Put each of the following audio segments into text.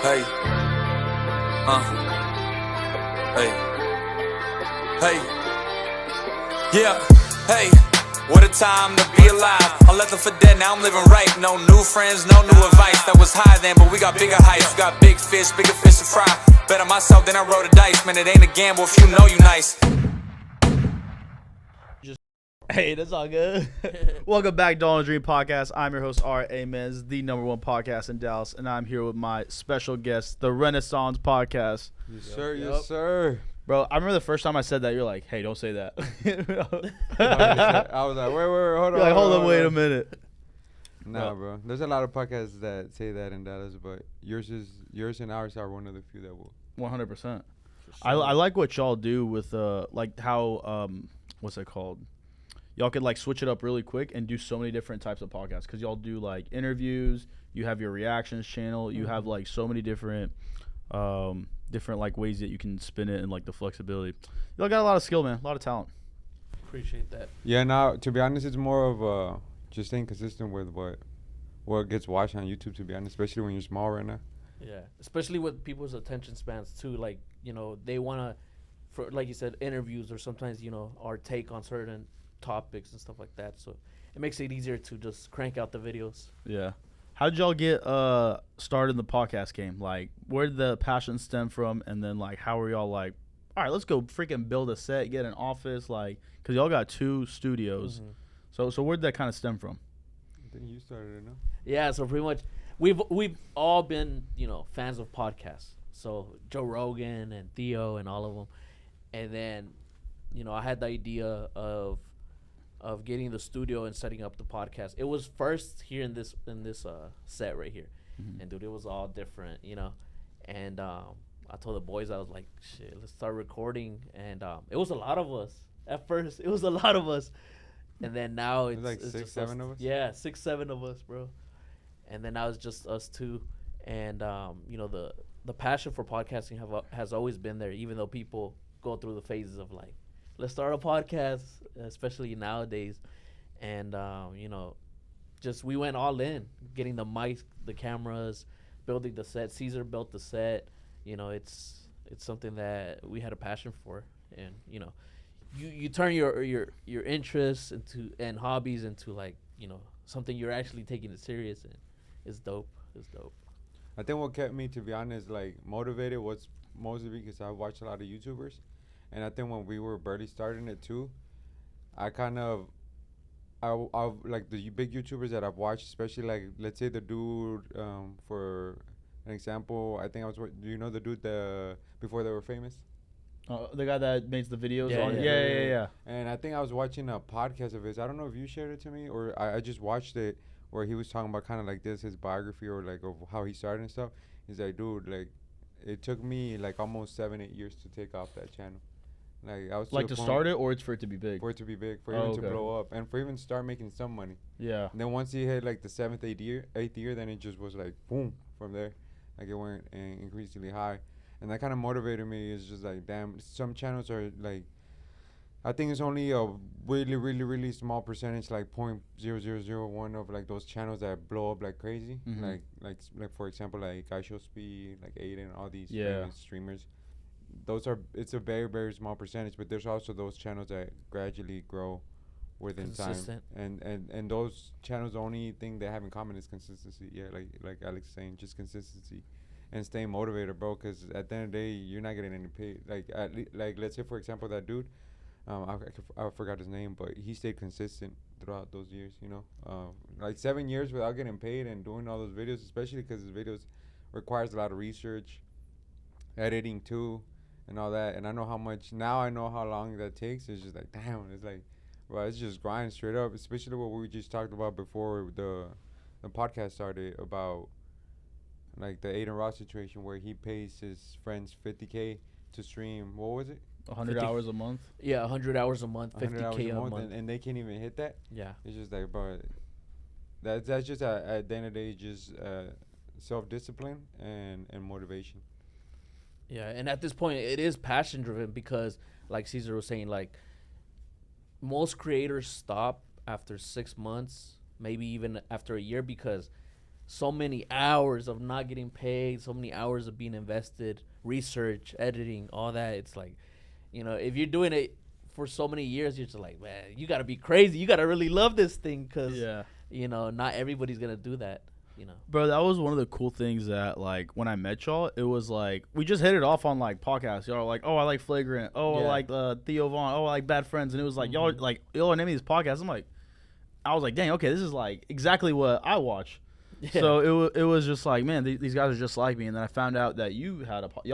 Hey, hey, hey, yeah, hey, what a time to be alive. I left them for dead, now I'm living right. No new friends, no new advice. That was high then, but we got bigger heights. We got bigger fish to fry. Bet on myself, then I roll the dice. Man, it ain't a gamble if you know you nice. Hey, that's all good. Welcome back, Dawn Dream Podcast. I'm your host, R.A. Menz, the #1 podcast in Dallas, and I'm here with my special guest, the Renaissance Podcast. Yes, sir. Yes, sir. Bro, I remember the first time I said that, you're like, hey, don't say that. I was like, wait, hold on. You're like, hold on, wait a minute. Nah, bro. There's a lot of podcasts that say that in Dallas, but yours and ours are one of the few that will. 100%. Sure. I like what y'all do with, like, how, what's it called? Y'all could, like, switch it up really quick and do so many different types of podcasts because y'all do, like, interviews. You have your reactions channel. You have, like, so many different, like, ways that you can spin it and, like, the flexibility. Y'all got a lot of skill, man. A lot of talent. Appreciate that. Yeah, now, to be honest, it's more of just staying consistent with what gets watched on YouTube, to be honest, especially when you're small right now. Yeah, especially with people's attention spans, too. Like, you know, they want to, for like you said, interviews or sometimes, you know, our take on certain topics and stuff like that, so it makes it easier to just crank out the videos. Yeah. How did y'all get started in the podcast game? Like, where did the passion stem from? And then, like, how were y'all like, all right, let's go freaking build a set, get an office, like, because y'all got 2 studios. So where did that kind of stem from? I think you started it, no? Yeah, so pretty much we've all been, you know, fans of podcasts. So Joe Rogan and Theo and all of them. And then, you know, I had the idea of getting the studio and setting up the podcast. It was first here in this set right here. And dude, it was all different, you know. And I told the boys, I was like, shit, let's start recording. And it was a lot of us. At first, it was a lot of us. And then now it's like 6, just 7 of us? Yeah, 6, 7 of us, bro. And then now it's just us 2. And you know, the passion for podcasting has always been there, even though people go through the phases of like, let's start a podcast, especially nowadays. And, you know, just we went all in, getting the mics, the cameras, building the set. Caesar built the set. You know, it's something that we had a passion for. And, you know, you turn your interests and hobbies into, like, you know, something you're actually taking it serious in. It's dope. It's dope. I think what kept me, to be honest, like, motivated was mostly because I watched a lot of YouTubers. And I think when we were barely starting it too, I like the big YouTubers that I've watched, especially like, let's say the dude, for an example, I think do you know the dude before they were famous? The guy that makes the videos? Yeah. Yeah. And I think I was watching a podcast of his. I don't know if you shared it to me or I just watched it where he was talking about kind of like his biography or like of how he started and stuff. He's like, dude, like, it took me like almost 7-8 years to take off that channel. Like, I was Like to start it, or it's for it to be big? For it to be big, for even to blow up, and for even start making some money. Yeah. And then once he hit like the 7th, 8th year, then it just was like boom from there. Like, it went increasingly high, and that kind of motivated me. It's just like, damn, some channels are like, I think it's only a really, really, really small percentage, like 0.0001 of like those channels that blow up like crazy. Like for example, like I Show Speed, like Aiden, all these famous streamers. It's a very, very small percentage, but there's also those channels that gradually grow within time. And those channels, the only thing they have in common is consistency. Yeah, like Alex saying, just consistency and staying motivated, bro, because at the end of the day, you're not getting any pay. Like let's say, for example, that dude, I forgot his name, but he stayed consistent throughout those years, you know. Like 7 years without getting paid and doing all those videos, especially because his videos requires a lot of research, editing too, and all that. And I know how long that takes. It's just like, damn, it's like, bro, it's just grind straight up, especially what we just talked about before the podcast started about like the Aiden Ross situation where he pays his friends $50K to stream. What was it? 100 hours a month? Yeah, 100 hours a month, 50K a month. And they can't even hit that? Yeah. It's just like, bro, that's just at the end of the day, just self-discipline and motivation. Yeah, and at this point, it is passion-driven because, like Caesar was saying, like, most creators stop after 6 months, maybe even after a year, because so many hours of not getting paid, so many hours of being invested, research, editing, all that. It's like, you know, if you're doing it for so many years, you're just like, man, you got to be crazy. You got to really love this thing because, you know, not everybody's going to do that, you know. Bro, that was one of the cool things that, like, when I met y'all, it was like, we just hit it off on, like, podcasts. Y'all were like, oh, I like Flagrant. Oh, I like Theo Vaughn. Oh, I like Bad Friends. And it was like, y'all, like, y'all name these podcasts. I was like, dang, okay, this is, like, exactly what I watch. Yeah. So it was just like, man, these guys are just like me. And then I found out that y'all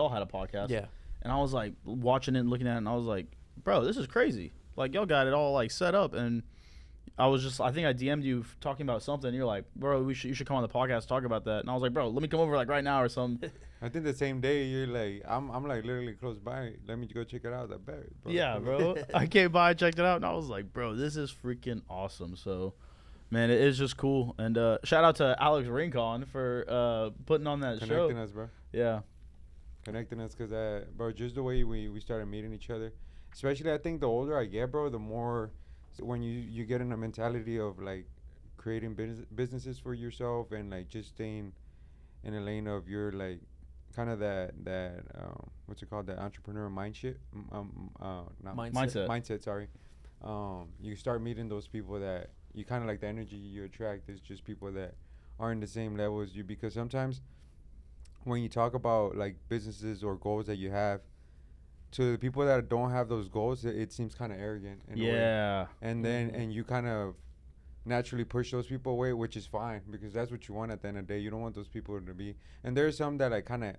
had a podcast. Yeah. And I was, like, watching it and looking at it, and I was like, bro, this is crazy. Like, y'all got it all, like, set up. And I think I DM'd you talking about something. And you're like, bro, you should come on the podcast and talk about that. And I was like, bro, let me come over, like, right now or something. I think the same day you're like, I'm like literally close by. Let me go check it out. I bet, bro. Yeah, bro. I came by, checked it out, and I was like, bro, this is freaking awesome. So, man, it is just cool. And shout out to Alex Rincon for putting on that show. Connecting us, bro. Yeah. Connecting us because, bro, just the way we started meeting each other. Especially, I think the older I get, bro, the more when you get in a mentality of, like, creating businesses for yourself and, like, just staying in a lane of your, like, kind of that what's it called, that entrepreneur mindset. Mindset, sorry. You start meeting those people that you kind of like. The energy you attract is just people that are in the same level as you, because sometimes when you talk about, like, businesses or goals that you have, to the people that don't have those goals, it seems kind of arrogant in a way. And then and you kind of naturally push those people away, which is fine, because that's what you want at the end of the day. You don't want those people to be. And there's some that, like, kind of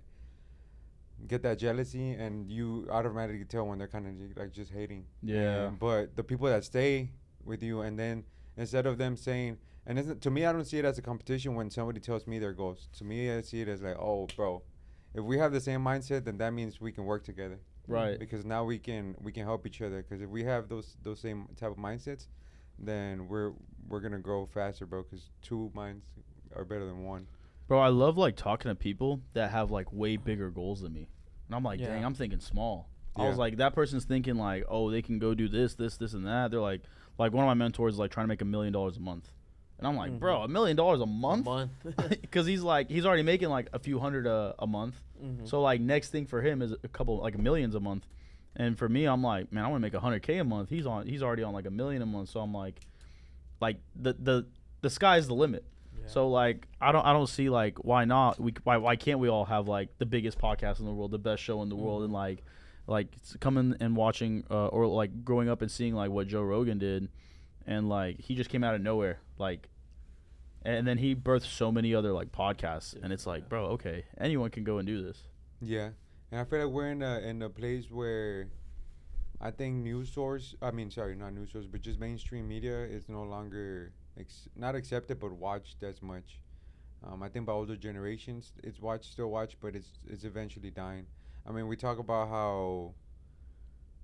get that jealousy, and you automatically tell when they're kind of, like, just hating. Yeah. But the people that stay with you, and then instead of them saying, and to me, I don't see it as a competition when somebody tells me their goals. To me, I see it as like, oh, bro, if we have the same mindset, then that means we can work together. Right. Because now we can help each other. Because if we have those same type of mindsets, then we're gonna grow faster, bro. Because two minds are better than one. Bro, I love, like, talking to people that have, like, way bigger goals than me. And I'm like, dang, I'm thinking small. I was like, that person's thinking, like, oh, they can go do this, and that. They're like one of my mentors is, like, trying to make $1 million a month. And I'm like, bro, $1 million a month? Because he's already making, like, a few hundred a month. So, like, next thing for him is a couple, like, millions a month. And for me, I'm like, man, I want to make $100K a month. He's already on, like, $1 million a month. So I'm like the sky's the limit. Yeah. So, like, I don't see, like, why not? Why can't we all have, like, the biggest podcast in the world, the best show in the world, and like coming and watching or, like, growing up and seeing, like, what Joe Rogan did, and, like, he just came out of nowhere, like, and then he birthed so many other, like, podcasts, and it's like, bro, okay, anyone can go and do this. Yeah, and I feel like we're in a place where I think not news source, but just mainstream media is no longer not accepted, but watched as much. I think by older generations, it's still watched, but it's eventually dying. I mean, we talk about how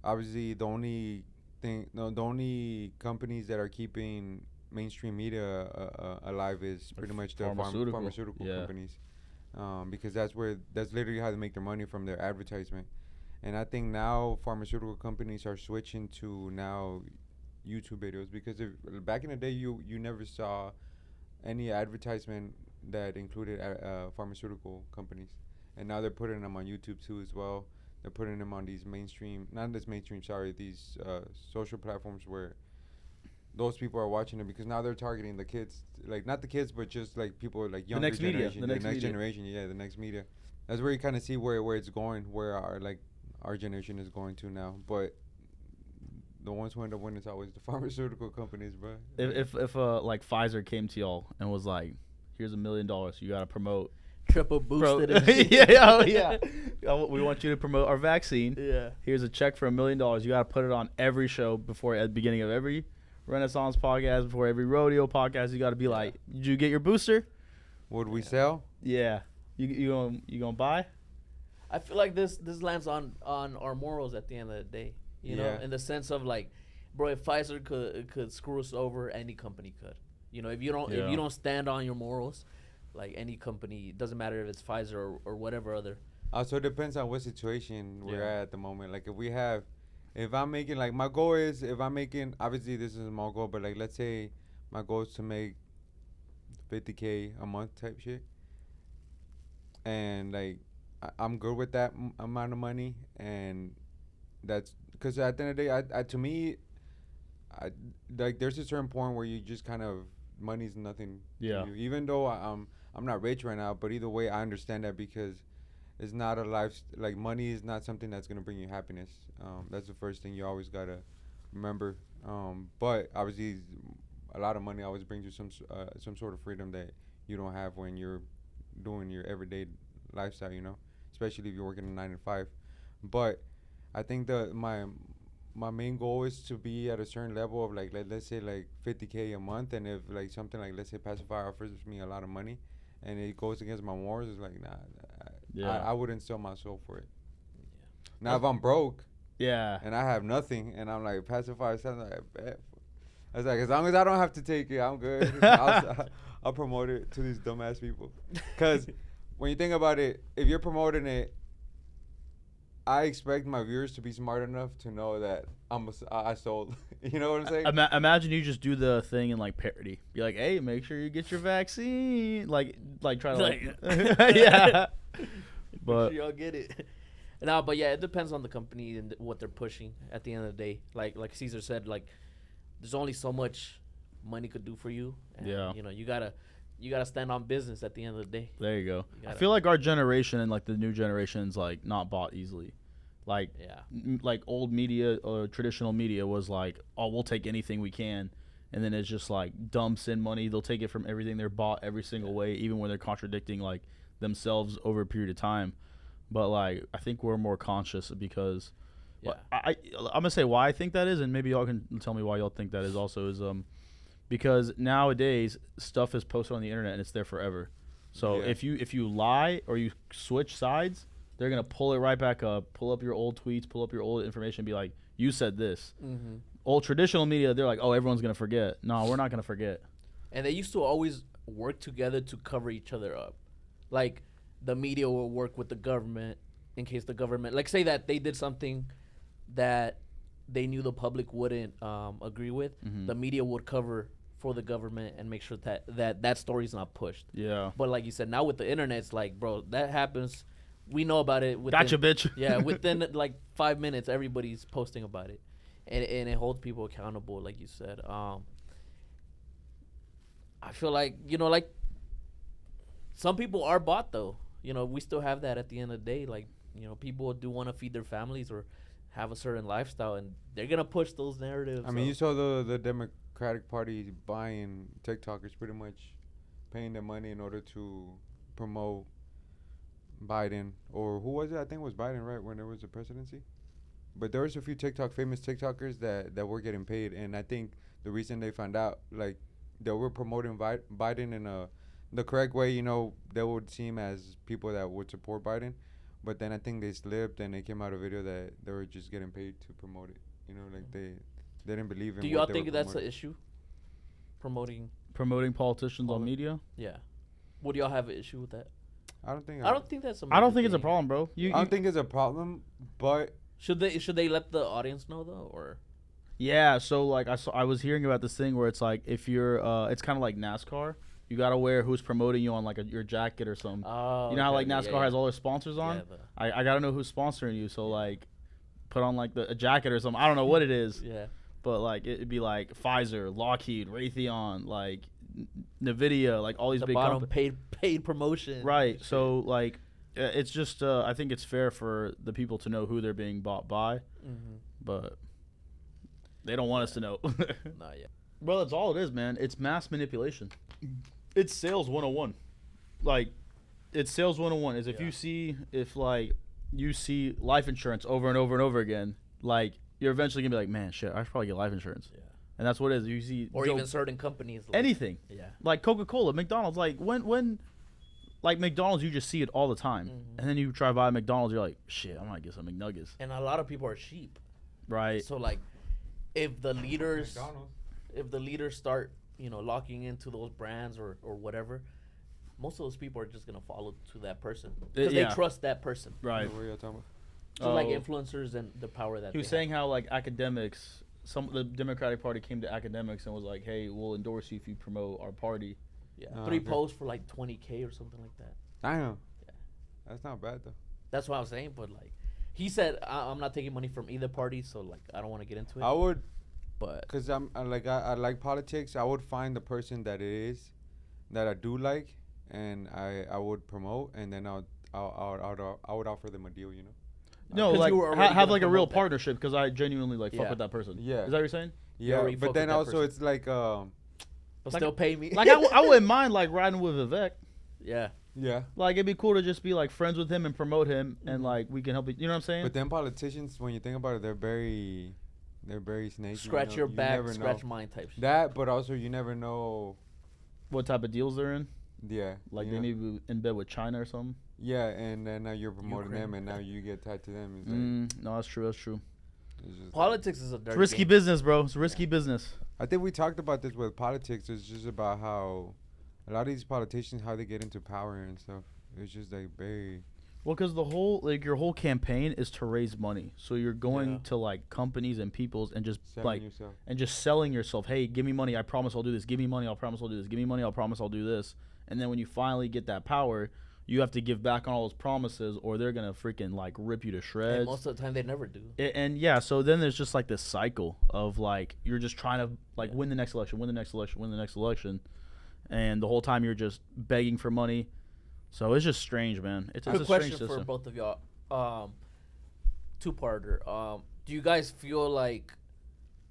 obviously the only companies that are keeping mainstream media alive is pretty much the pharmaceutical companies, because that's literally how they make their money, from their advertisement. And I think now pharmaceutical companies are switching to now YouTube videos, because back in the day you never saw any advertisement that included pharmaceutical companies, and now they're putting them on YouTube too as well. They're putting them on these these social platforms where those people are watching it, because now they're targeting the kids, like, not the kids, but just, like, people, like, younger generation, the next generation, the next media. That's where you kind of see where it's going, where our generation is going to now. But the ones who end up winning is always the pharmaceutical companies, bro. If like, Pfizer came to y'all and was like, here's $1 million, you gotta promote triple boosted. We want you to promote our vaccine. Yeah. Here's a check for $1 million. You gotta put it on every show at the beginning of every Renaissance podcast, before every rodeo podcast. You gotta be like, did you get your booster? Would we sell? Yeah. You gonna buy? I feel like this lands on our morals at the end of the day. You know, in the sense of, like, bro, if Pfizer could screw us over, any company could. You know, if you don't stand on your morals, like, any company, it doesn't matter if it's Pfizer or whatever other. So it depends on what situation we're at the moment. Like, if I'm making, like, my goal is, obviously this is a small goal, but, like, let's say my goal is to make $50K a month type shit, and like I'm good with that amount of money, and that's because at the end of the day, I to me, I like there's a certain point where you just kind of money's nothing to you. Even though I'm not rich right now, but either way, I understand that because it's not a life like money is not something that's gonna bring you happiness. That's the first thing you always gotta remember. But obviously, a lot of money always brings you some sort of freedom that you don't have when you're doing your everyday lifestyle. You know, especially if you're working a 9 to 5. But I think my main goal is to be at a certain level of like let's say like $50K a month, and if like something like let's say Pacifier offers me a lot of money, and it goes against my morals, it's like nah, I wouldn't sell my soul for it. Yeah. Now if I'm broke, and I have nothing, and I'm like Pacifier, something like bet. I was like, as long as I don't have to take it, I'm good. I'll promote it to these dumbass people, because when you think about it, if you're promoting it, I expect my viewers to be smart enough to know that I sold. You know what I'm saying? Imagine you just do the thing in like parody. Be like, hey, make sure you get your vaccine. Like try to yeah. But make sure y'all get it. No, but yeah, it depends on the company and what they're pushing. At the end of the day, like Caesar said, like there's only so much money could do for you. And, you know, you gotta stand on business at the end of the day. There you go. I feel like our generation and like the new generation's like not bought easily. Like like old media or traditional media was like, oh, we'll take anything we can, and then it's just like dumps in money. They'll take it from everything they're bought every single way, even when they're contradicting like themselves over a period of time. But like I think we're more conscious because I'm gonna say why I think that is, and maybe y'all can tell me why y'all think that is also is because nowadays stuff is posted on the internet and it's there forever. So if you lie or you switch sides, they're gonna pull it right back up, pull up your old tweets, pull up your old information, and be like, you said this. Mm-hmm. Old traditional media, they're like, oh, everyone's gonna forget. No, we're not gonna forget. And they used to always work together to cover each other up. Like the media will work with the government in case the government, like say that they did something that they knew the public wouldn't agree with. Mm-hmm. The media would cover for the government and make sure that story's not pushed. Yeah. But like you said, now with the internet, it's like, bro, that happens. We know about it. Gotcha, bitch. Yeah, within like 5 minutes, everybody's posting about it, and it holds people accountable, like you said. I feel like like some people are bought though. We still have that at the end of the day. Like people do want to feed their families or have a certain lifestyle, and they're gonna push those narratives. I mean, you saw the Democratic Party buying TikTokers, pretty much paying them money in order to promote Biden, or who was it? I think it was Biden, right, when there was a presidency. But there was a few famous TikTokers that were getting paid, and I think the reason they found out, like, they were promoting Biden in the correct way, they would seem as people that would support Biden, but then I think they slipped and they came out a video that they were just getting paid to promote it. Like they didn't believe in. Do y'all think that's an issue? Promoting politicians on media? Yeah. Would y'all have an issue with that? I don't think that's. I don't think it's a problem, bro. I don't think it's a problem, but should they let the audience know though, or? Yeah. So like I was hearing about this thing where it's like if you're it's kind of like NASCAR. You gotta wear who's promoting you on like your jacket or something. Oh, you know how like NASCAR has all their sponsors on. Yeah, I gotta know who's sponsoring you. So like, put on like a jacket or something. I don't know what it is. Yeah. But like it'd be like Pfizer, Lockheed, Raytheon, like NVIDIA, like all these big companies. paid promotion. Right. So like, it's just I think it's fair for the people to know who they're being bought by, but they don't want us to know. Not yet. Bro, that's all it is, man. It's mass manipulation. It's sales 101. Like, it's sales 101 is if you see life insurance over and over and over again, like, you're eventually going to be like, man, shit, I should probably get life insurance. Yeah. And that's what it is. You see, or even certain companies. Like, anything. Yeah. Like Coca-Cola, McDonald's. Like, when like McDonald's, you just see it all the time. Mm-hmm. And then you try to buy McDonald's, you're like, shit, I might get some McNuggets. And a lot of people are sheep. Right. So, like, if the leaders start locking into those brands or whatever, most of those people are just gonna follow to that person because they trust that person. Right. What are you talking about? So like influencers and the power that he was saying how like academics, the Democratic Party came to academics and was like, hey, we'll endorse you if you promote our party, Yeah, 3 posts for like 20K or something like that. Damn. Yeah, that's not bad though. That's what I was saying. But like, he said, I'm not taking money from either party, so like, I don't want to get into it. I would, but cause I like politics. I would find the person that it is, that I do like, and I would promote, and then I would offer them a deal, you know. No, like have like a real partnership, because I genuinely like fuck with that person. Yeah. Is that what you're saying? Yeah, but then also person. it's like But still pay me. Like I wouldn't mind like riding with Vivek. Yeah. Yeah. Like it'd be cool to just be like friends with him and promote him, and like we can help you. You know what I'm saying? But then politicians, when you think about it, they're very snaky. Scratch your back, scratch mine type shit. That, but also you never know what type of deals they're in. Yeah. Like they may be in bed with China or something. Yeah, and then now you're promoting them, and now you get tied to them. It's like, no, that's true. That's true. Politics is a dirty risky business, bro. It's risky business. I think we talked about this with politics. It's just about how a lot of these politicians, how they get into power and stuff. It's just like very. Well, because the whole your whole campaign is to raise money, so you're going to like companies and peoples and just selling yourself. And just selling yourself. Hey, give me money. I promise I'll do this. Give me money. I'll promise I'll do this. Give me money. I'll promise I'll do this. And then when you finally get that power, you have to give back on all those promises, or they're gonna freaking like rip you to shreds. And most of the time, they never do. And yeah, so then there's just like this cycle of like you're just trying to like win the next election, win the next election, win the next election, and the whole time you're just begging for money. So it's just strange, man. It's a question strange for both of y'all. Two-parter. Do you guys feel like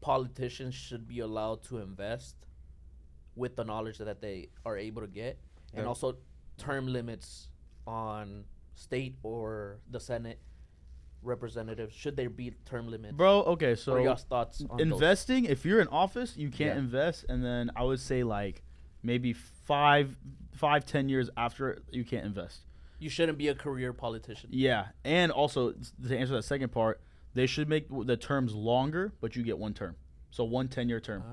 politicians should be allowed to invest with the knowledge that they are able to get, and also term limits on state or the Senate representatives? Should there be term limits? Bro, okay, so what are y'all's thoughts on investing, if you're in office, you can't invest, and then I would say like maybe 5-10 years after, you can't invest. You shouldn't be a career politician. Yeah, and also to answer that second part, they should make the terms longer, but you get one term. So 1 10-year term.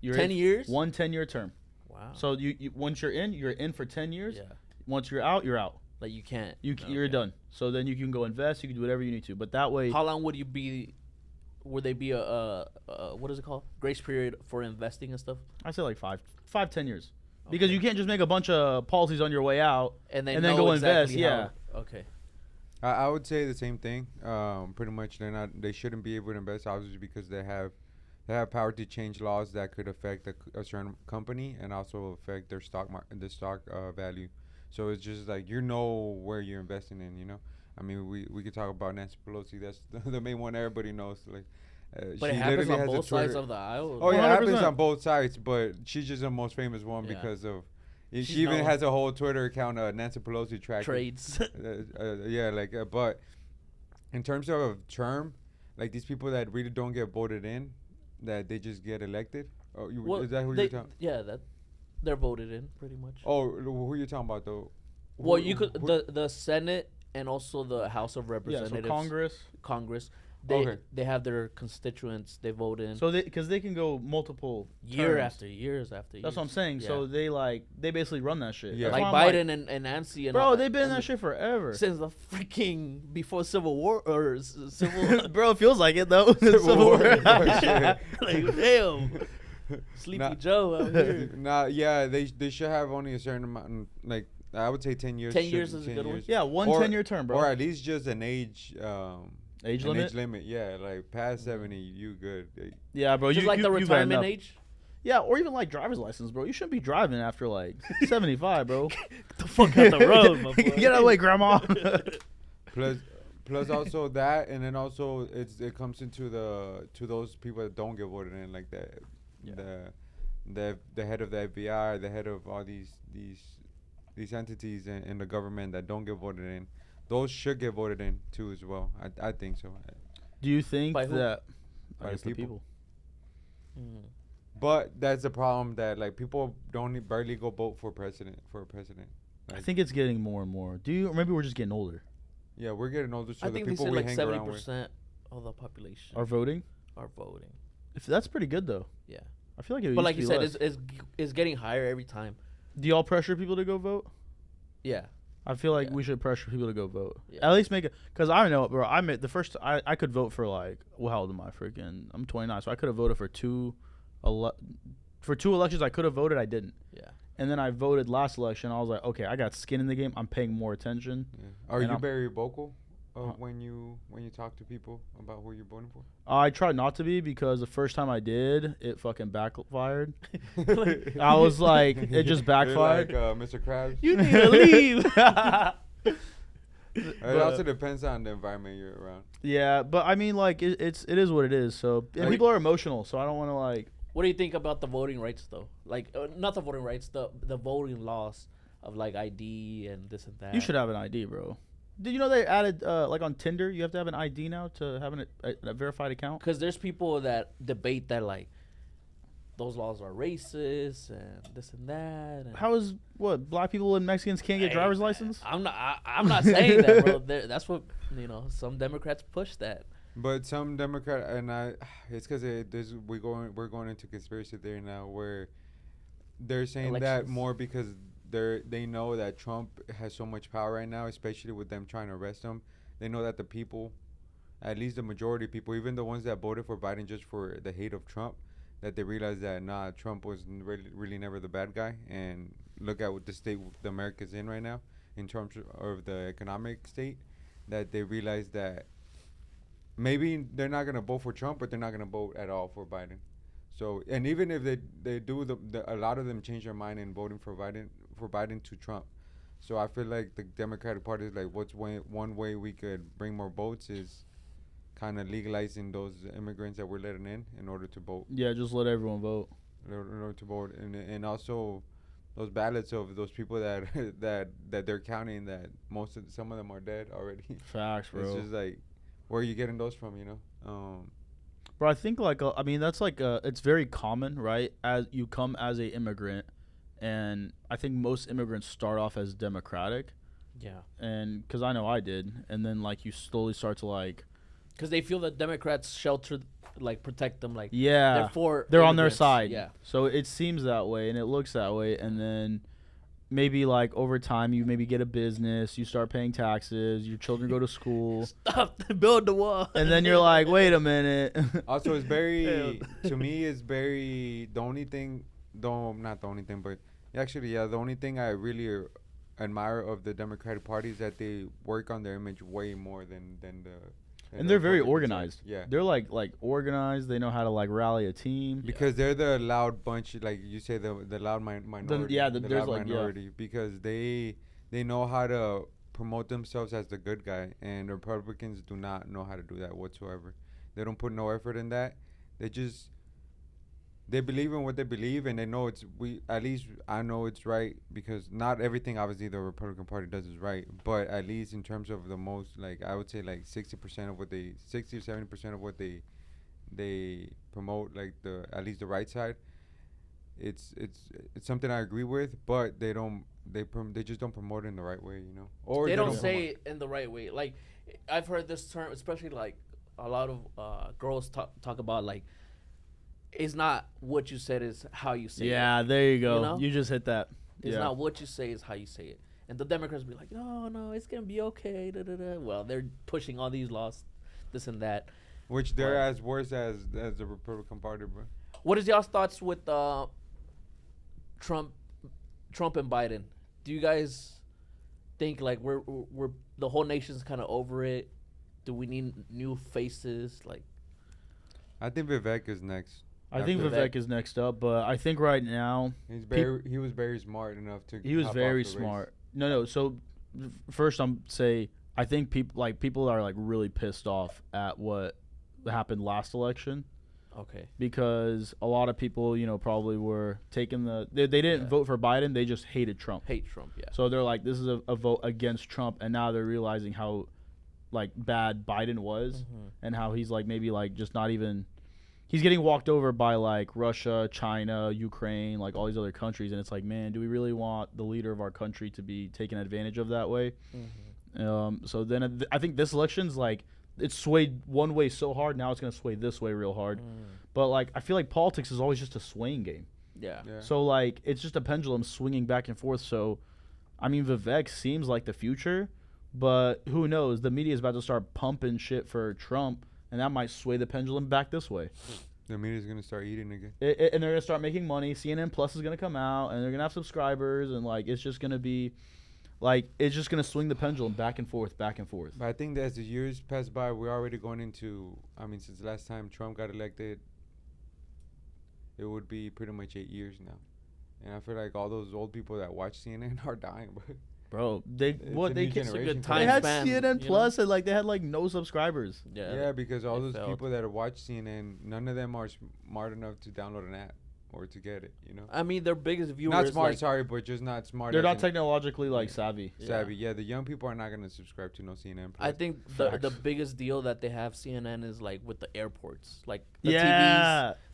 10 years? 1 10-year term. Wow. So you once you're in for 10 years. Yeah. Once you're out, you're out. Like you can't. You're done. So then you can go invest. You can do whatever you need to. But that way. How long would you be? Would they be a what is it called? Grace period for investing and stuff? I say like 5-10 years. Okay. Because you can't just make a bunch of policies on your way out and then go exactly invest. Yeah. Okay. I would say the same thing. Pretty much, they shouldn't be able to invest, obviously, because they have power to change laws that could affect a certain company and also affect their stock value. So it's just like where you're investing in. You know, I mean, we could talk about Nancy Pelosi. That's the main one everybody knows. Like, but it happens on both sides of the aisle. Oh yeah, it happens on both sides. But she's just the most famous one because of. She even has a whole Twitter account, Nancy Pelosi trades. But in terms of term, like these people that really don't get voted in, that they just get elected. Is that who you're talking? Yeah, they're voted in pretty much. Oh, who you talking about though? Well, you could the Senate and also the House of Representatives. Yeah, so Congress. They have their constituents. They vote in. So because they can go multiple years after years. That's what I'm saying. Yeah. So they basically run that shit. Yeah. Like Biden and Nancy and bro, they've been in that shit forever since the freaking before Civil War or Civil. Bro, it feels like it though. Civil War. Like damn. Sleepy Joe out here. They should have only a certain amount. Like I would say 10 years. 10 years is a good one. Yeah, 10-year term, bro. Or at least just an age. Age limit? Age limit, yeah. Like past 70, you good. Yeah, bro. Just like the retirement age? Yeah, or even like driver's license, bro. You shouldn't be driving after like 75, bro. Get the fuck out the road, my boy. Get out of the way, grandma. Plus also that, and then also it comes into to those people that don't get voted in, like that. Yeah. The head of the FBI, the head of all these entities in the government that don't get voted in. Those should get voted in too as well. I think so. Do you think by that by the people? But that's the problem, that like people barely go vote for president. Like, I think it's getting more and more. Or maybe we're just getting older. Yeah, we're getting older. So I think the people they said we like hang 70% of the population are voting. If that's pretty good though. Yeah. I feel like it. But like you said, it's getting higher every time. Do y'all pressure people to go vote? Yeah. I feel like we should pressure people to go vote. Yeah. At least make it, because I don't know, bro. I could vote for like, well, how old am I? Freaking, I'm 29, so I could have voted for two elections. I could have voted, I didn't. Yeah. And then I voted last election. I was like, okay, I got skin in the game. I'm paying more attention. Yeah. Are you very vocal when you talk to people about who you're voting for? I tried not to be because the first time I did, it fucking backfired. I was like, it just backfired. Like, Mr. Krabs. You need to leave. It also depends on the environment you're around. Yeah, but I mean, like, it is what it is. So and people are emotional, so I don't want to like. What do you think about the voting rights, though? Like, not the voting rights, the voting laws of, like, ID and this and that. You should have an ID, bro. Did you know they added, like, on Tinder, you have to have an ID now to have a verified account? Because there's people that debate that, like, those laws are racist and this and that. And How is, black people and Mexicans can't get driver's license? I'm not saying that, bro. That's what, some Democrats push that. But some Democrat it's because we're going into conspiracy theory now, where they're saying that more because they know that Trump has so much power right now, especially with them trying to arrest him. They know that the people, at least the majority of people, even the ones that voted for Biden just for the hate of Trump, that they realize that Trump was really never the bad guy, and look at what the state the America's in right now in terms of the economic state, that they realize that maybe they're not going to vote for Trump, but they're not going to vote at all for Biden. So, and even if they do, a lot of them change their mind in voting for Biden to Trump. So I feel like the Democratic Party is like, one way we could bring more votes is kind of legalizing those immigrants that we're letting in order to vote. Yeah, just let everyone vote. In order to vote, and also those ballots of those people that they're counting, that some of them are dead already. Facts, bro. It's just like, where are you getting those from, Bro, I think that's it's very common, right? As you come as a immigrant, and I think most immigrants start off as Democratic. Yeah. And because I know I did, and then like you slowly start to like. Because they feel that Democrats shelter, like protect them, like yeah, they're on their side. Yeah. So it seems that way, and it looks that way, and then. Maybe like over time you maybe get a business, you start paying taxes, your children go to school. Stop, build the wall. And then you're like, wait a minute. Also, it's very, to me, it's very, the only thing the only thing I really admire of the Democratic Party is that they work on their image way more than the. And they're very organized. Yeah. They're like organized. They know how to like rally a team. Because they're the loud bunch, like you say, the loud minority. There's loud minority. Because they know how to promote themselves as the good guy, and Republicans do not know how to do that whatsoever. They don't put no effort in that. They believe in what they believe, and they know at least I know it's right, because not everything obviously the Republican Party does is right, but at least in terms of the most, like I would say like 60% of what 60 or 70% of what they promote, like at least the right side, it's something I agree with, but they just don't promote it in the right way, or they don't say it in the right way. Like I've heard this term, especially like a lot of girls talk about, like, it's not what you said, is how you say it. Yeah, there you go. You just hit that. It's not what you say, is how you say it. And the Democrats be like, no, it's going to be okay. Da, da, da. Well, they're pushing all these laws, this and that. Which they're as worse as the Republican Party, bro. What is y'all's thoughts with Trump and Biden? Do you guys think like we're the whole nation's kind of over it? Do we need new faces? Like, I think Vivek is next. I think Vivek is next up, but I think right now he was very smart enough to. He was very smart. No. So first, I think people are like really pissed off at what happened last election. Okay. Because a lot of people, probably were taking they didn't vote for Biden. They just hated Trump. Hate Trump, yeah. So they're like, this is a vote against Trump, and now they're realizing how like bad Biden was, and how he's like maybe like just not even. He's getting walked over by like Russia, China, Ukraine, like all these other countries, and it's like, man, do we really want the leader of our country to be taken advantage of that way? So then I think this election's like, it's swayed one way so hard, now it's gonna sway this way real hard. But like I feel like politics is always just a swaying game. Yeah. So like it's just a pendulum swinging back and forth. So I mean, Vivek seems like the future, but who knows? The media is about to start pumping shit for Trump, and that might sway the pendulum back this way. The media's gonna start eating again. And they're gonna start making money. CNN Plus is gonna come out, and they're gonna have subscribers, and like it's just gonna be, like it's just gonna swing the pendulum back and forth, back and forth. But I think that as the years pass by, we're already going into. I mean, since the last time Trump got elected, it would be pretty much 8 years now, and I feel like all those old people that watch CNN are dying, Bro, they time had span, CNN Plus and like they had like no subscribers. Yeah, because all those people that watch CNN, none of them are smart enough to download an app or to get it. You know. I mean, their biggest viewers. Not smart, sorry, but just not smart. They're not technologically like savvy. Yeah, the young people are not gonna subscribe to no CNN Plus. I think the biggest deal that they have CNN is like with the airports, like the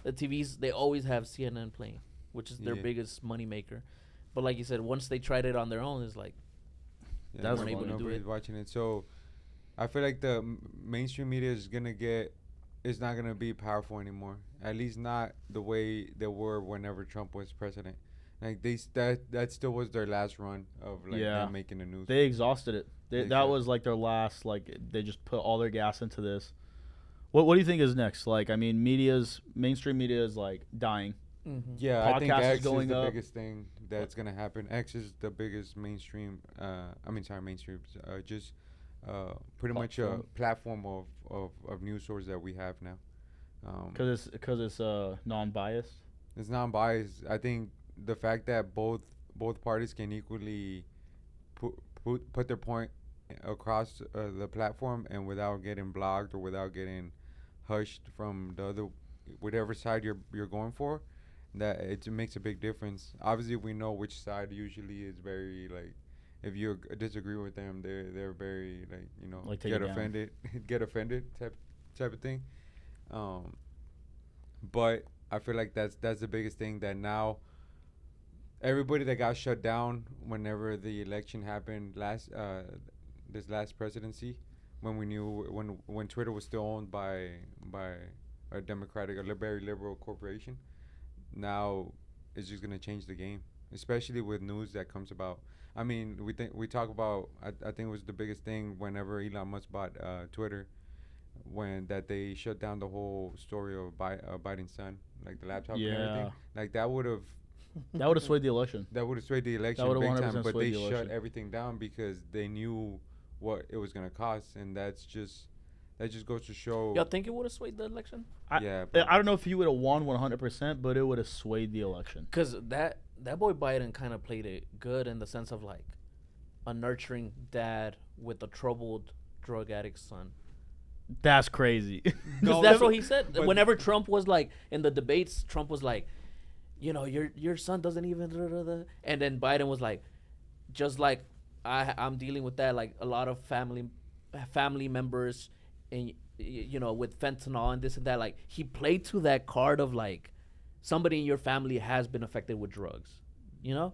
TVs. They always have CNN playing, which is their biggest money maker. But like you said, once they tried it on their own, it's like. Yeah, nobody's watching it. So I feel like the mainstream media is not gonna be powerful anymore. At least not the way they were whenever Trump was president. Like that still was their last run of like them making the news. They exhausted it. That was like their last. Like they just put all their gas into this. What do you think is next? Like I mean, mainstream media is like dying. Mm-hmm. Yeah, podcast I think X is going the up. biggest thing that's gonna happen. X is the biggest mainstream. Mainstream. Just pretty much a platform of news source that we have now. Because it's non-biased. It's non-biased. I think the fact that both parties can equally put their point across the platform and without getting blocked or without getting hushed from the other, whatever side you're going for. That it makes a big difference. Obviously, we know which side usually is very like, if you disagree with them, they're very like get offended type of thing. But I feel like that's the biggest thing that now everybody that got shut down whenever the election happened this last presidency, when Twitter was still owned by a very liberal corporation. Now it's just gonna change the game, especially with news that comes about. I mean, we talk about. I think it was the biggest thing whenever Elon Musk bought Twitter, when that they shut down the whole story of Biden's son, like the laptop and everything. Like that would have swayed the election. That would have swayed the election big time. But they shut everything down because they knew what it was gonna cost, and that just goes to show. Y'all think it would have swayed the election? I don't know if he would have won 100%, but it would have swayed the election. Because that boy Biden kind of played it good in the sense of like a nurturing dad with a troubled drug addict son. That's crazy. Because that's what he said. Whenever Trump was like in the debates, Trump was like, your son doesn't even. And then Biden was like, just like I'm dealing with that, like a lot of family members. And with fentanyl and this and that, like he played to that card of like somebody in your family has been affected with drugs,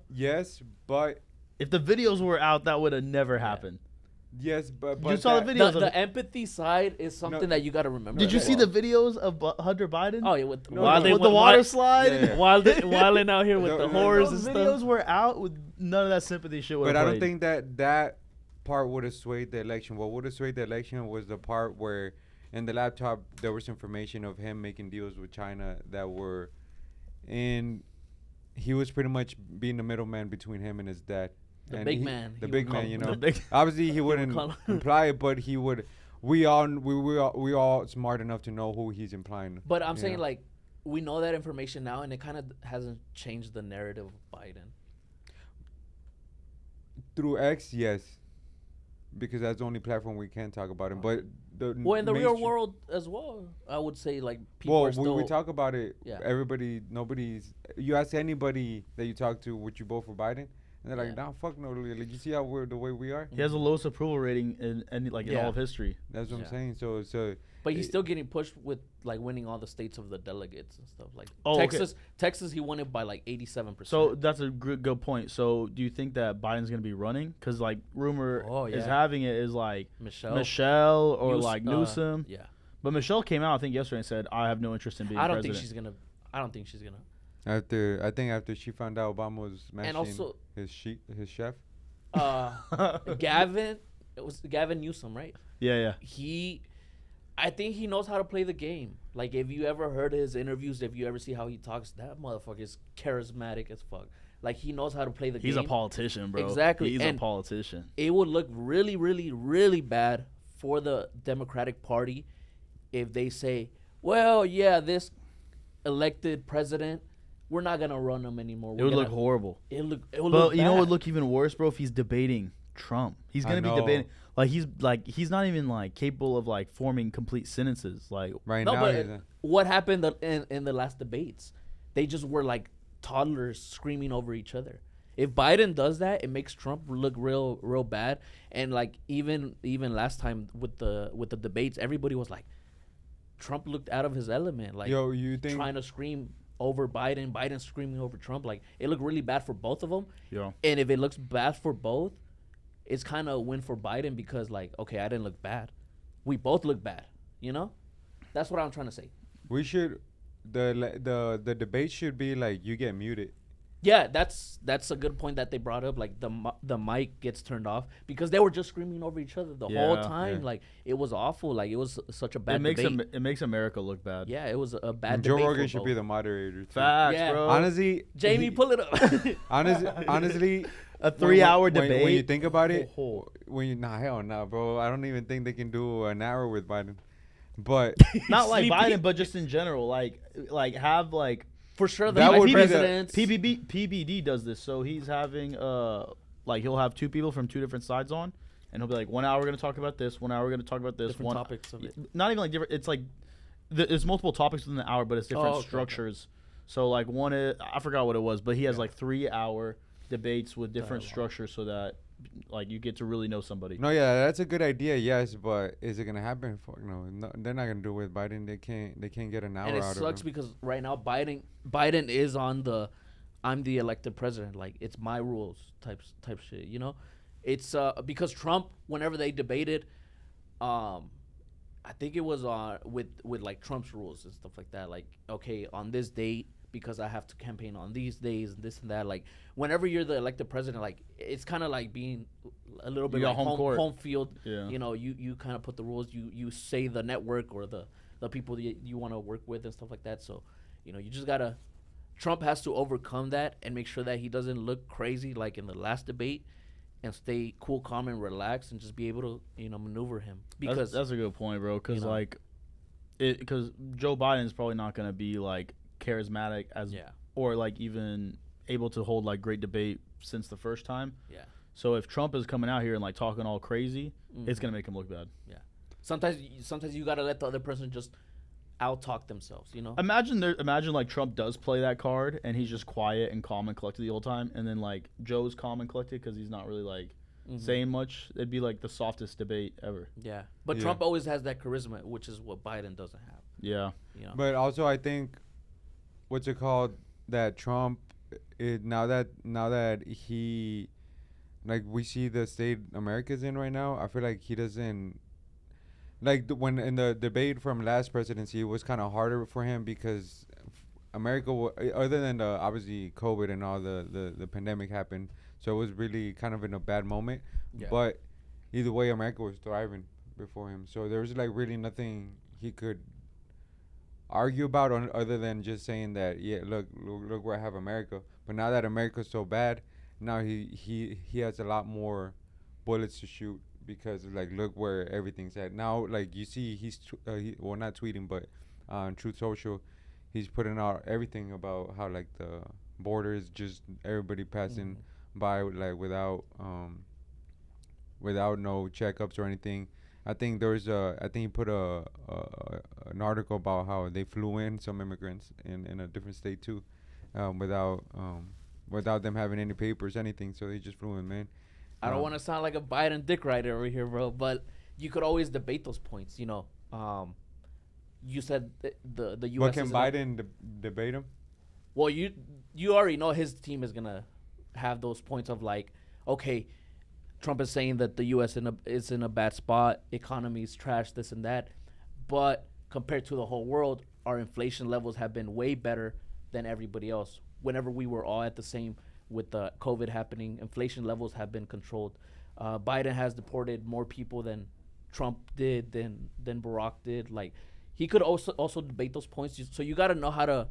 Yes, but if the videos were out, that would have never happened. Yes, but you saw the videos. The empathy side is something that you got to remember. Did you see the videos of Hunter Biden? Oh yeah, with the water slide, wilding out here with the horrors and stuff. Videos were out with none of that sympathy shit. But I don't think that part would have swayed the election. What would have swayed the election was the part where in the laptop there was information of him making deals with China that were he was pretty much being the middleman between him and his dad. The big man, Obviously he wouldn't imply it, but he would. We all smart enough to know who he's implying. But I'm saying like we know that information now, and it kind of hasn't changed the narrative of Biden. Through X, yes. Because that's the only platform we can talk about it. But in the real world as well, I would say like people are still. We talk about it. Yeah. You ask anybody that you talk to, would you vote for Biden? And they're like, nah, fuck no. Like, you see how the way we are? He has the lowest approval rating in all of history. That's what I'm saying. So. But he's still getting pushed with like winning all the states of the delegates and stuff. Like Texas, he won it by like 87%. So that's a good point. So do you think that Biden's gonna be running? Because like rumor is having it is like Michelle or like Newsom. Yeah. But Michelle came out I think yesterday and said I have no interest in being president. I don't think she's gonna. After she found out Obama was smashing his chef. Gavin, it was Gavin Newsom, right? Yeah. I think he knows how to play the game. Like, if you ever heard his interviews, if you ever see how he talks, that motherfucker is charismatic as fuck. Like, he knows how to play the game. He's a politician, bro. Exactly. He's a politician. It would look really, really, really bad for the Democratic Party if they say, well, yeah, this elected president, we're not going to run him anymore. It would look horrible. It would look But you know bad. what would look even worse, bro, if he's debating Trump. He's going to be debating. He's not even, like, capable of, like, forming complete sentences. Like, right no, now. But what happened in the last debates? They just were, like, toddlers screaming over each other. If Biden does that, it makes Trump look real bad. And, like, even last time with the debates, everybody was like, Trump looked out of his element. Like, you think trying to scream over Biden screaming over Trump. Like, it looked really bad for both of them. Yeah. And if it looks bad for both, it's kind of a win for Biden because, like, okay, I didn't look bad. We both look bad, you know? That's what I'm trying to say. we should the debate should be like you get muted. Yeah, that's a good point that they brought up. Like, the mic gets turned off because they were just screaming over each other the whole time. Yeah. Like, it was awful. Like, it was such a bad debate. It makes America look bad. Yeah, it was a bad Joe debate. Rogan should be the moderator too. Facts, bro. Honestly, Jamie, pull it up. honestly, a 3-hour debate. When you think about it, hell no, bro. I don't even think they can do an hour with Biden. But not like Biden, but just in general, like have like for sure that would be presidents. PBD does this, so he's having like he'll have two people from two different sides on, and he'll be like 1 hour we're gonna talk about this, 1 hour we're gonna talk about this, different topics of it. Not even like different. It's like there's multiple topics within the hour, but it's different structures. Okay. So like one is I forgot what it was, but he has like 3-hour debates with different structures so that like you get to really know somebody. No, yeah, that's a good idea. Yes, but is it gonna happen? No, they're not gonna do it with Biden. They can't get an hour and it out of him. sucks because right now Biden is on the I'm the elected president. Like, it's my rules type shit. You know, it's because Trump, whenever they debated, I think it was with like Trump's rules and stuff like that. Like, okay, on this date, because I have to campaign on these days and this and that. Like, whenever you're the elected president, like, it's kind of like being a little bit like home field. Yeah. You know, you kind of put the rules. You say the network or the people that you want to work with and stuff like that. So, you know, you just gotta. Trump has to overcome that and make sure that he doesn't look crazy like in the last debate, and stay cool, calm, and relaxed, and just be able to, you know, maneuver him. Because that's a good point, bro. Because you know, like, because Joe Biden is probably not gonna be like charismatic as or like even able to hold like great debate since the first time. Yeah. So if Trump is coming out here and like talking all crazy, it's gonna make him look bad. Yeah. Sometimes you gotta let the other person just out talk themselves. You know. Imagine like Trump does play that card and he's just quiet and calm and collected the whole time, and then like Joe's calm and collected because he's not really like saying much. It'd be like the softest debate ever. Yeah. But Trump always has that charisma, which is what Biden doesn't have. Yeah. You know? But also, I think what's it called, that Trump, now that he, like, we see the state America's in right now, I feel like he doesn't, like, when in the debate from last presidency, it was kind of harder for him because America, other than obviously COVID and all the pandemic happened, so it was really kind of in a bad moment. Yeah. But either way, America was thriving before him, so there was like really nothing he could argue about other than just saying that, yeah, look where I have America. But now that America's so bad, now he has a lot more bullets to shoot because like, look where everything's at now. Like, you see, he's well, not tweeting, but on Truth Social, he's putting out everything about how like the borders, just everybody passing by like without no checkups or anything. I think he put an article about how they flew in some immigrants in a different state too, without them having any papers, anything. So they just flew in, man. I don't want to sound like a Biden dick rider over here, bro, but you could always debate those points. You know, you said the U.S. But can Biden debate him? Well, you already know his team is gonna have those points of like, okay, Trump is saying that the U.S. is in a bad spot, economy's trash, this and that, but compared to the whole world, our inflation levels have been way better than everybody else. Whenever we were all at the same with the COVID happening, inflation levels have been controlled. Biden has deported more people than Trump did than Barack did. Like, he could also debate those points. So you got to know how to,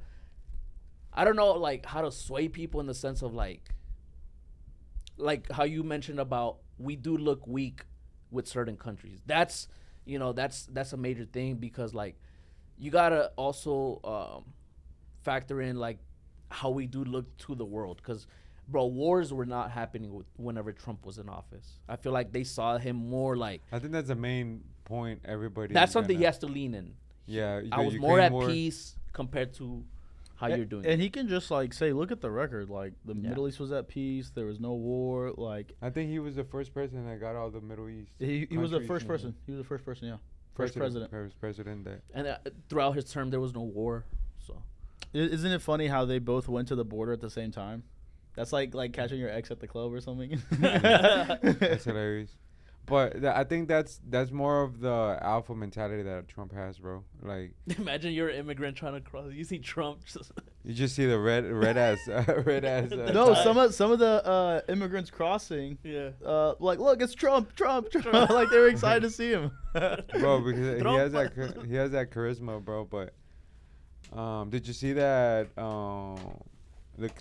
I don't know, like, how to sway people in the sense of like how you mentioned about we do look weak with certain countries. That's, you know, that's a major thing, because like you got to also factor in like how we do look to the world, because bro, wars were not happening whenever Trump was in office. I feel like they saw him more like, I think that's the main point. Everybody. That's something he has to lean in. Yeah, I was more at peace compared to how you're doing. And he can just like say, look at the record. Like the Middle East was at peace. There was no war. Like, I think he was the first person that got all the Middle East. He was the first person. He was the first person. Yeah, first president. First president that. And throughout his term, there was no war. So, isn't it funny how they both went to the border at the same time? That's like catching your ex at the club or something. That's hilarious. But I think that's more of the alpha mentality that Trump has, bro. Like, imagine you're an immigrant trying to cross. You see Trump. You just see the red ass. No, some of the immigrants crossing. Yeah. Like, look, it's Trump. Like they were excited to see him. Bro, because he has that charisma, bro. But did you see that?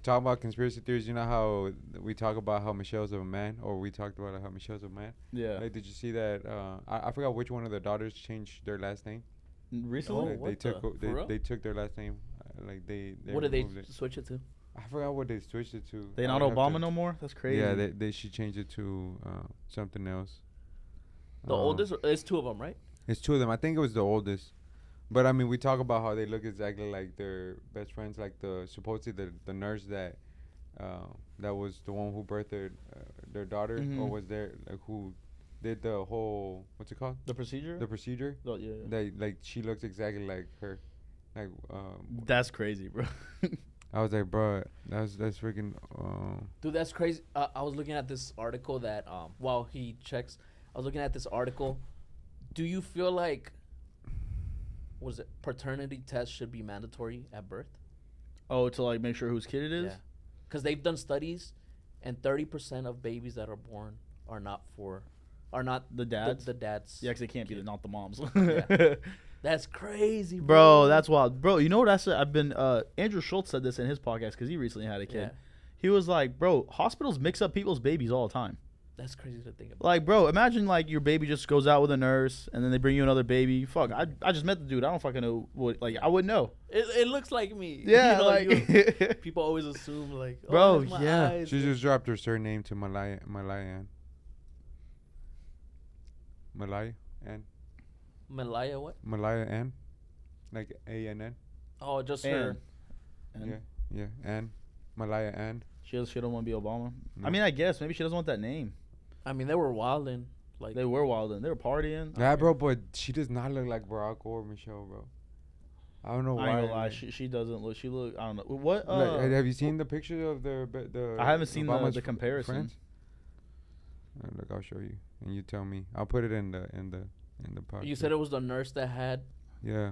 Talking about conspiracy theories, you know how we talk about how Michelle's a man, or we talked about how Michelle's a man. Yeah. Like, did you see that? I forgot which one of the daughters changed their last name. Recently, they took their last name. Like they what did they switch it to? I forgot what they switched it to. They not Obama no more. That's crazy. Yeah, she changed it to something else. The oldest? It's two of them, right? It's two of them. I think it was the oldest. But I mean, we talk about how they look exactly like their best friends, like supposedly the nurse that was the one who birthed their daughter, or was there, like, who did the whole, what's it called? The procedure. Oh, yeah. That, like, she looks exactly like her, like. That's crazy, bro. I was like, bro, that's freaking. Dude, that's crazy. I was looking at this article that while he checks, I was looking at this article. Do you feel like, was it paternity tests should be mandatory at birth? Oh, to like make sure whose kid it is? Yeah. Because they've done studies, and 30% of babies that are born are not the dads. The dads. Yeah, because they can't be not the moms. Yeah. That's crazy, bro. That's wild, bro. You know what I said? I've been. Andrew Schultz said this in his podcast because he recently had a kid. Yeah. He was like, bro, hospitals mix up people's babies all the time. That's crazy to think about. Like, bro, imagine like your baby just goes out with a nurse and then they bring you another baby. Fuck, I just met the dude. I don't fucking know what. Like, I wouldn't know. It looks like me. Yeah, like people always assume like, oh, bro, yeah. Eyes. She just dropped her surname to Malaya Ann. Malaya what? Malaya Ann, like ANN. Oh, just Ann. her. Yeah, Ann. Malaya Ann. She don't want to be Obama. No. I mean, I guess maybe she doesn't want that name. I mean, they were wilding. Like, they were wilding. They were partying. Yeah, bro, but she does not look like Barack or Michelle, bro. I don't know why. I ain't gonna lie. She doesn't look. She look. I don't know. What? Like, have you seen the picture of the? I haven't seen the comparison. Look, I'll show you, and you tell me. I'll put it in the podcast. You said it was the nurse that had. Yeah.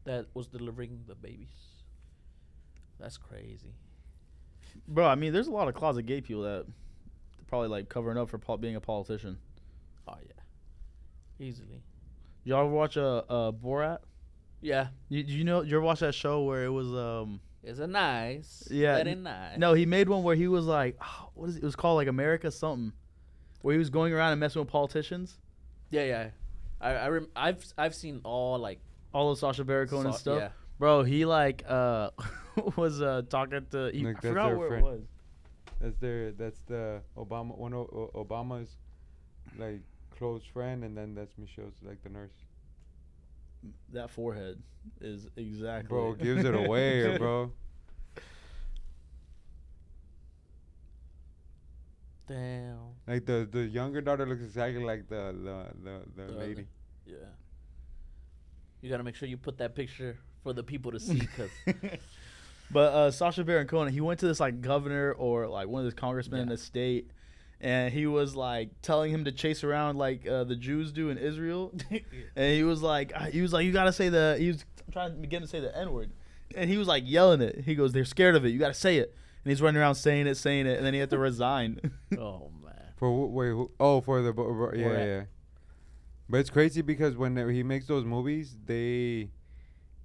That was delivering the babies. That's crazy. Bro, I mean, there's a lot of closet gay people that probably like covering up for being a politician. Oh yeah, easily. Y'all ever watch Borat? Yeah. You ever watch that show where it was It's a nice. Yeah. Very nice. No, he made one where he was like, what is it? It was called like America something, where he was going around and messing with politicians. Yeah. I've seen all of Sacha Baron Cohen and stuff. Yeah. Bro, he like was talking to. I forgot where friend. It was. That's the Obama, one of Obama's like close friend, and then that's Michelle's, like, the nurse. That forehead is exactly. Bro, gives it away, bro. Damn. Like the younger daughter looks exactly like the lady. Yeah. You gotta make sure you put that picture for the people to see, cause. But Sacha Baron Cohen, he went to this like governor or like one of these congressmen in the state, and he was like telling him to chase around like the Jews do in Israel, and he was like you gotta say he was trying to get him to say the N-word, and he was like yelling it. He goes, they're scared of it. You gotta say it, and he's running around saying it, and then he had to resign. Oh man. For wait, for the yeah. But it's crazy because when he makes those movies, they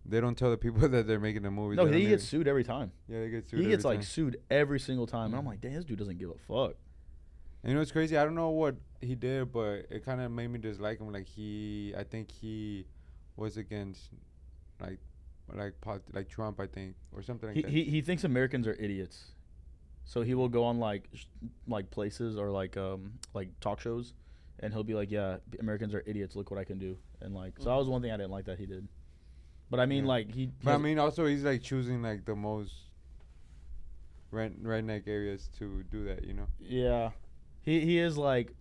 don't tell the people that they're making the movies. No, he gets sued every time. Yeah, he gets sued. He gets like sued every single time, and I'm like, damn, this dude doesn't give a fuck. And you know what's crazy? I don't know what he did, but it kind of made me dislike him. Like I think he was against like Trump, I think, or something like that. He thinks Americans are idiots, so he will go on like places or like talk shows, and he'll be like, yeah, Americans are idiots. Look what I can do. And like, so that was one thing I didn't like that he did. But I mean, like But I mean, also he's like choosing like the most redneck areas to do that, you know? Yeah, he is like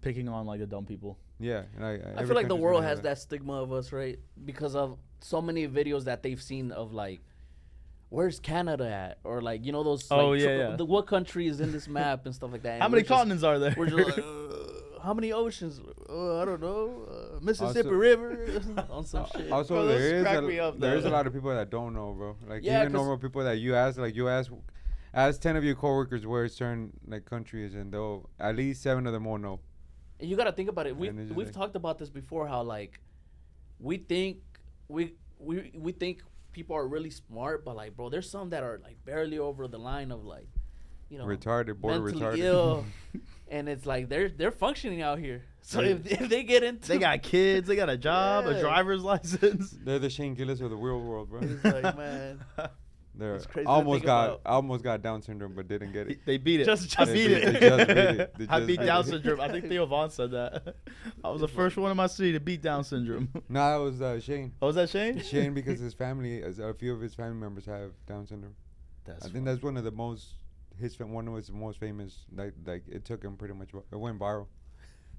picking on like the dumb people. Yeah, and I feel like the world has that stigma of us, right? Because of so many videos that they've seen of like, where's Canada at, or like, you know, those. Like, what country is in this map and stuff like that. How many continents are there? We're just like, how many oceans? I don't know. Mississippi River on some shit. Also, bro, there is a lot of people that don't know, bro. Like even normal people that you ask 10 of your coworkers where a certain like country is, and they'll at least 7 of them won't know. You got to think about it. We've talked about this before. How like we think people are really smart, but like, bro, there's some that are like barely over the line of like, you know, retarded, border retarded. Ill. And it's like they're functioning out here. So if they get into, they got kids, they got a job, a driver's license. They're the Shane Gillis of the real world, bro. It's like, man. They're almost got Down syndrome, but didn't get it. They beat it. I beat it. I beat Down syndrome. I think Theo Vaughn said that. I was the first one in my city to beat Down syndrome. No, that was Shane. Oh, was that Shane? Shane, because his family, a few of his family members have Down syndrome. I think that's one of the most. One of his most famous. Like it took him pretty much. It went viral.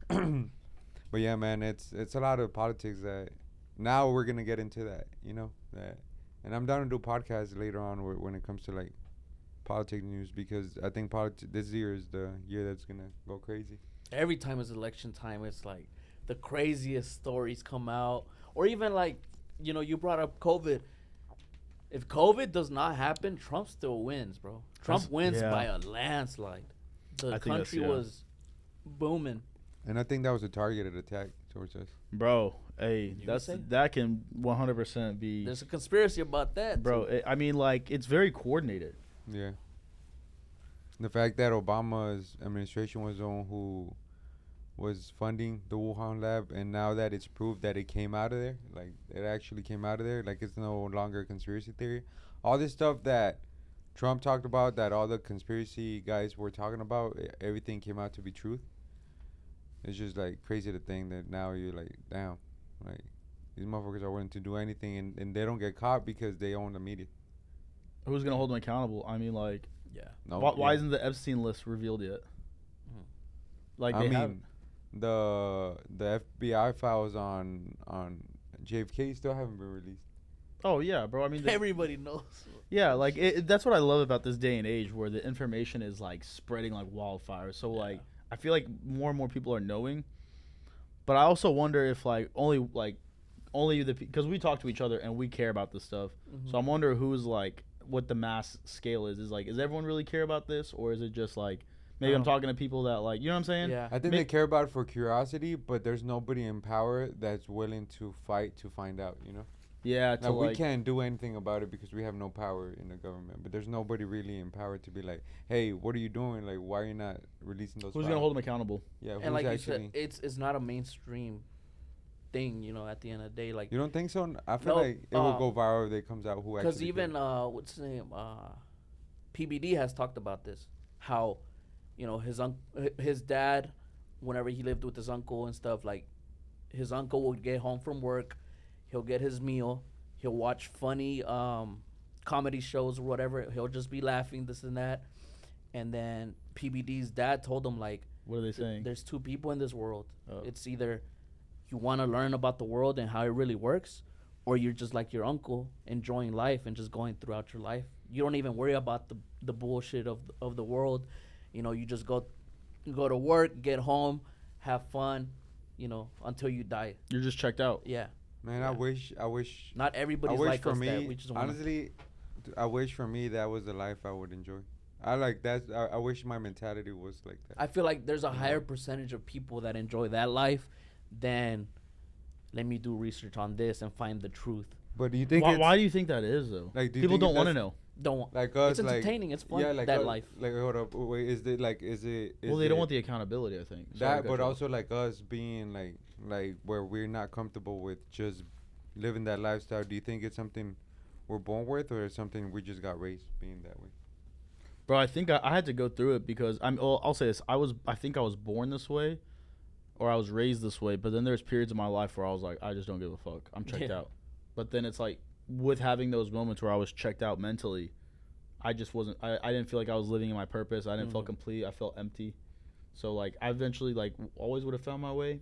But yeah, man, it's a lot of politics that now we're gonna get into that. You know that. And I'm down to do podcasts later on when it comes to like politics news, because I think this year is the year that's gonna go crazy. Every time it's election time, it's like the craziest stories come out. Or even like, you know, you brought up COVID. If COVID does not happen, Trump still wins, bro. Trump wins by a landslide. The country was booming. And I think that was a targeted attack towards us. Bro, hey, that can 100% be. There's a conspiracy about that, bro. I mean, like, it's very coordinated. Yeah. The fact that Obama's administration was the one who was funding the Wuhan lab, and now that it's proved that it came out of there, like it actually came out of there, like it's no longer a conspiracy theory. All this stuff that Trump talked about, that all the conspiracy guys were talking about, everything came out to be truth. It's just like crazy to think that now you're like, damn, like these motherfuckers are willing to do anything, and they don't get caught because they own the media. Who's gonna hold them accountable? I mean, like, why isn't the Epstein list revealed yet? Like, the FBI files on JFK still haven't been released. Oh yeah, bro. I mean, everybody knows. Yeah, like that's what I love about this day and age, where the information is like spreading like wildfire. So like, I feel like more and more people are knowing. But I also wonder if only the, because we talk to each other and we care about this stuff. Mm-hmm. So I'm wondering who's like what the mass scale is. Is everyone really care about this, or is it just like? Maybe I'm talking to people that like, you know what I'm saying? Yeah. I think they care about it for curiosity, but there's nobody in power that's willing to fight to find out, you know? Yeah. We can't do anything about it because we have no power in the government, but there's nobody really in power to be like, hey, what are you doing? Like, why are you not releasing those Who's going to hold them accountable? Yeah. And like you said, it's not a mainstream thing, you know, at the end of the day. Like, you don't think so? I feel like it will go viral if it comes out who actually. Because even, what's his name? PBD has talked about this. How, you know, his dad, whenever he lived with his uncle and stuff, like, his uncle would get home from work, he'll get his meal, he'll watch funny comedy shows or whatever, he'll just be laughing, this and that, and then PBD's dad told him, like, what are they saying? There's two people in this world. It's either you want to learn about the world and how it really works, or you're just like your uncle, enjoying life and just going throughout your life. You don't even worry about the bullshit of the world. You know, you just go to work, get home, have fun, you know, until you die. You're just checked out. Yeah. Man, yeah. I wish. Not everybody's like us that. We just honestly, I wish for me that was the life I would enjoy. I like that. I wish my mentality was like that. I feel like there's a higher percentage of people that enjoy that life than let me do research on this and find the truth. But do you think why do you think that is though? Like, people don't want to know. Don't like us. It's entertaining. Like, it's fun. Yeah, like that us, life. Like, hold up. Wait, is it like? Is it? Well, they don't want the accountability. I think that, but also like us being like where we're not comfortable with just living that lifestyle. Do you think it's something we're born with, or something we just got raised being that way? Bro, I think I had to go through it because I'll say this. I think I was born this way, or I was raised this way. But then there's periods of my life where I was like, I just don't give a fuck. I'm checked out. But then it's like with having those moments where I was checked out mentally, I just wasn't. I didn't feel like I was living in my purpose. I didn't feel complete. I felt empty. So like I eventually like always would have found my way.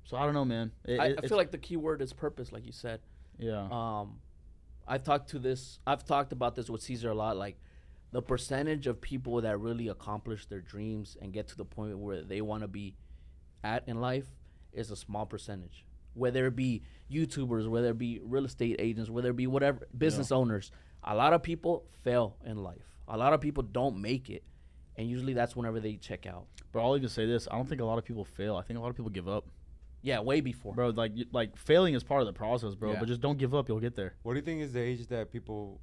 So I don't know, man. I feel like the key word is purpose, like you said. Yeah. I've talked about this with Caesar a lot. Like the percentage of people that really accomplish their dreams and get to the point where they want to be at in life is a small percentage. Whether it be YouTubers, whether it be real estate agents, whether it be whatever business owners, a lot of people fail in life. A lot of people don't make it, and usually that's whenever they check out. But I'll even say this: I don't think a lot of people fail. I think a lot of people give up. Yeah, way before. Bro, like failing is part of the process, bro. Yeah. But just don't give up. You'll get there. What do you think is the age that people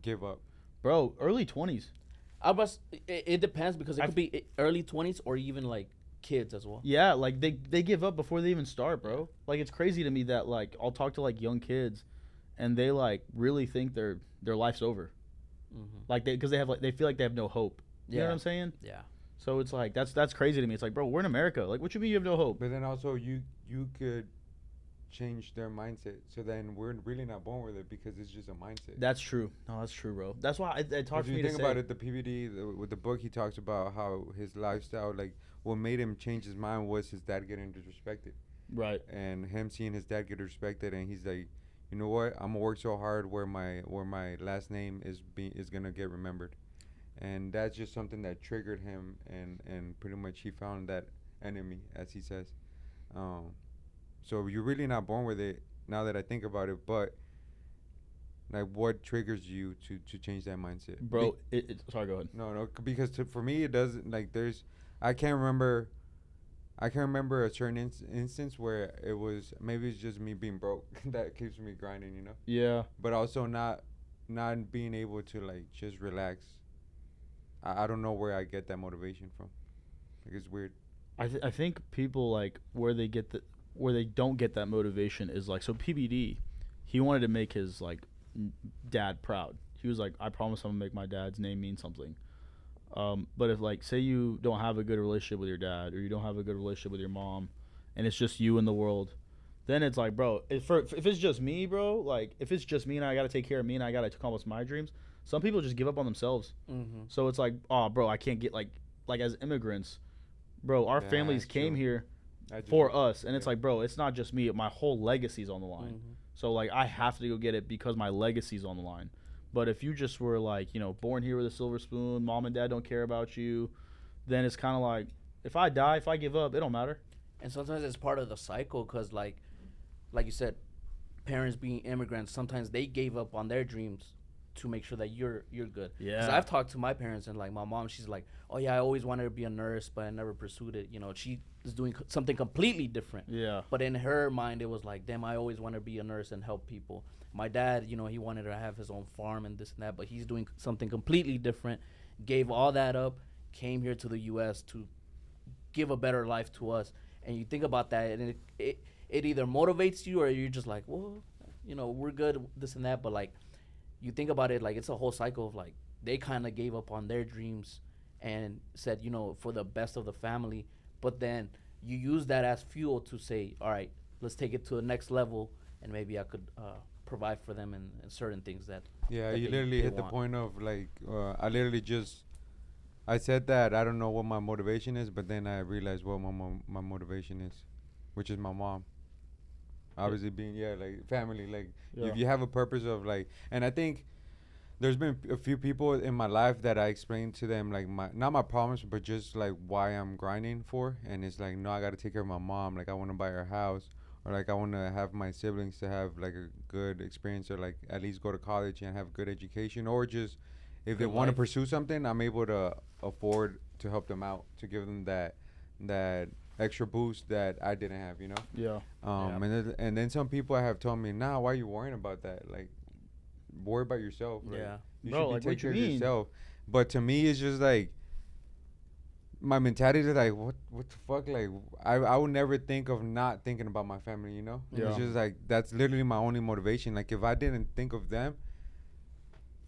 give up? Bro, early 20s. It depends because it could be early 20s or even like kids as well. Yeah, like they give up before they even start, bro. Like it's crazy to me that like I'll talk to like young kids, and they like really think their life's over. Like because they feel like they have no hope. You know what I'm saying? Yeah. So it's like that's crazy to me. It's like, bro, we're in America. Like, what you mean you have no hope? But then also you could change their mindset. So then we're really not born with it because it's just a mindset. That's true. No, that's true, bro. That's why it's hard for me to say. If you think about it, the PVD with the book, he talks about how his lifestyle, like what made him change his mind was his dad getting disrespected. Right. And him seeing his dad get respected, and he's like, you know what? I'm gonna work so hard where my last name is gonna get remembered. And that's just something that triggered him, and pretty much he found that enemy, as he says. So you're really not born with it, now that I think about it. But like, what triggers you to change that mindset, bro? Sorry, go ahead. No, because for me it doesn't. Like, I can't remember a certain instance where it was, maybe it's just me being broke that keeps me grinding, you know. Yeah. But also not being able to like just relax. I don't know where I get that motivation from. Like, it's weird. I think people like where they don't get that motivation is like, so PBD, he wanted to make his like dad proud. He was like, I promise I'm gonna make my dad's name mean something. But if like, say you don't have a good relationship with your dad, or you don't have a good relationship with your mom, and it's just you in the world, then it's like, bro, if it's just me, bro, like if it's just me and I gotta take care of me and I gotta accomplish my dreams, some people just give up on themselves. So it's like, oh, bro, I can't get like as immigrants, bro, our families came here for us, and it's like, bro, it's not just me, my whole legacy's on the line. So like I have to go get it because my legacy's on the line. But if you just were like, you know, born here with a silver spoon, mom and dad don't care about you, then it's kind of like, if I die, if I give up, it don't matter. And sometimes it's part of the cycle because like you said, parents being immigrants, sometimes they gave up on their dreams to make sure that you're good. Yeah. Because I've talked to my parents, and like my mom, she's like, oh yeah, I always wanted to be a nurse, but I never pursued it. You know, she is doing something completely different. Yeah. But in her mind, it was like, damn, I always wanted to be a nurse and help people. My dad, you know, he wanted to have his own farm and this and that, but he's doing something completely different. Gave all that up, came here to the U.S. to give a better life to us. And you think about that, and it either motivates you, or you're just like, well, you know, we're good, this and that. But like, you think about it, like it's a whole cycle of like, they kind of gave up on their dreams and said, you know, for the best of the family. But then you use that as fuel to say, all right, let's take it to the next level, and maybe I could provide for them in certain things that. Yeah, that you they literally hit want. the point of like, I said that I don't know what my motivation is, but then I realized what my motivation is, which is my mom. Obviously being, like family, like if you have a purpose of like, and I think there's been a few people in my life that I explained to them like not my problems, but just like why I'm grinding for. And it's like, no, I got to take care of my mom. Like I want to buy her house, or like I want to have my siblings to have like a good experience, or like at least go to college and have good education, or just if they want to pursue something, I'm able to afford to help them out, to give them that extra boost that I didn't have, you know. Yeah. And then some people have told me, nah, why are you worrying about that? Like, worry about yourself. Like, Yeah. you Bro, should be like, taking care what of you mean? yourself. But to me, it's just like my mentality is like, what the fuck? Like, I would never think of not thinking about my family, you know? Yeah. It's just like, that's literally my only motivation. Like, if I didn't think of them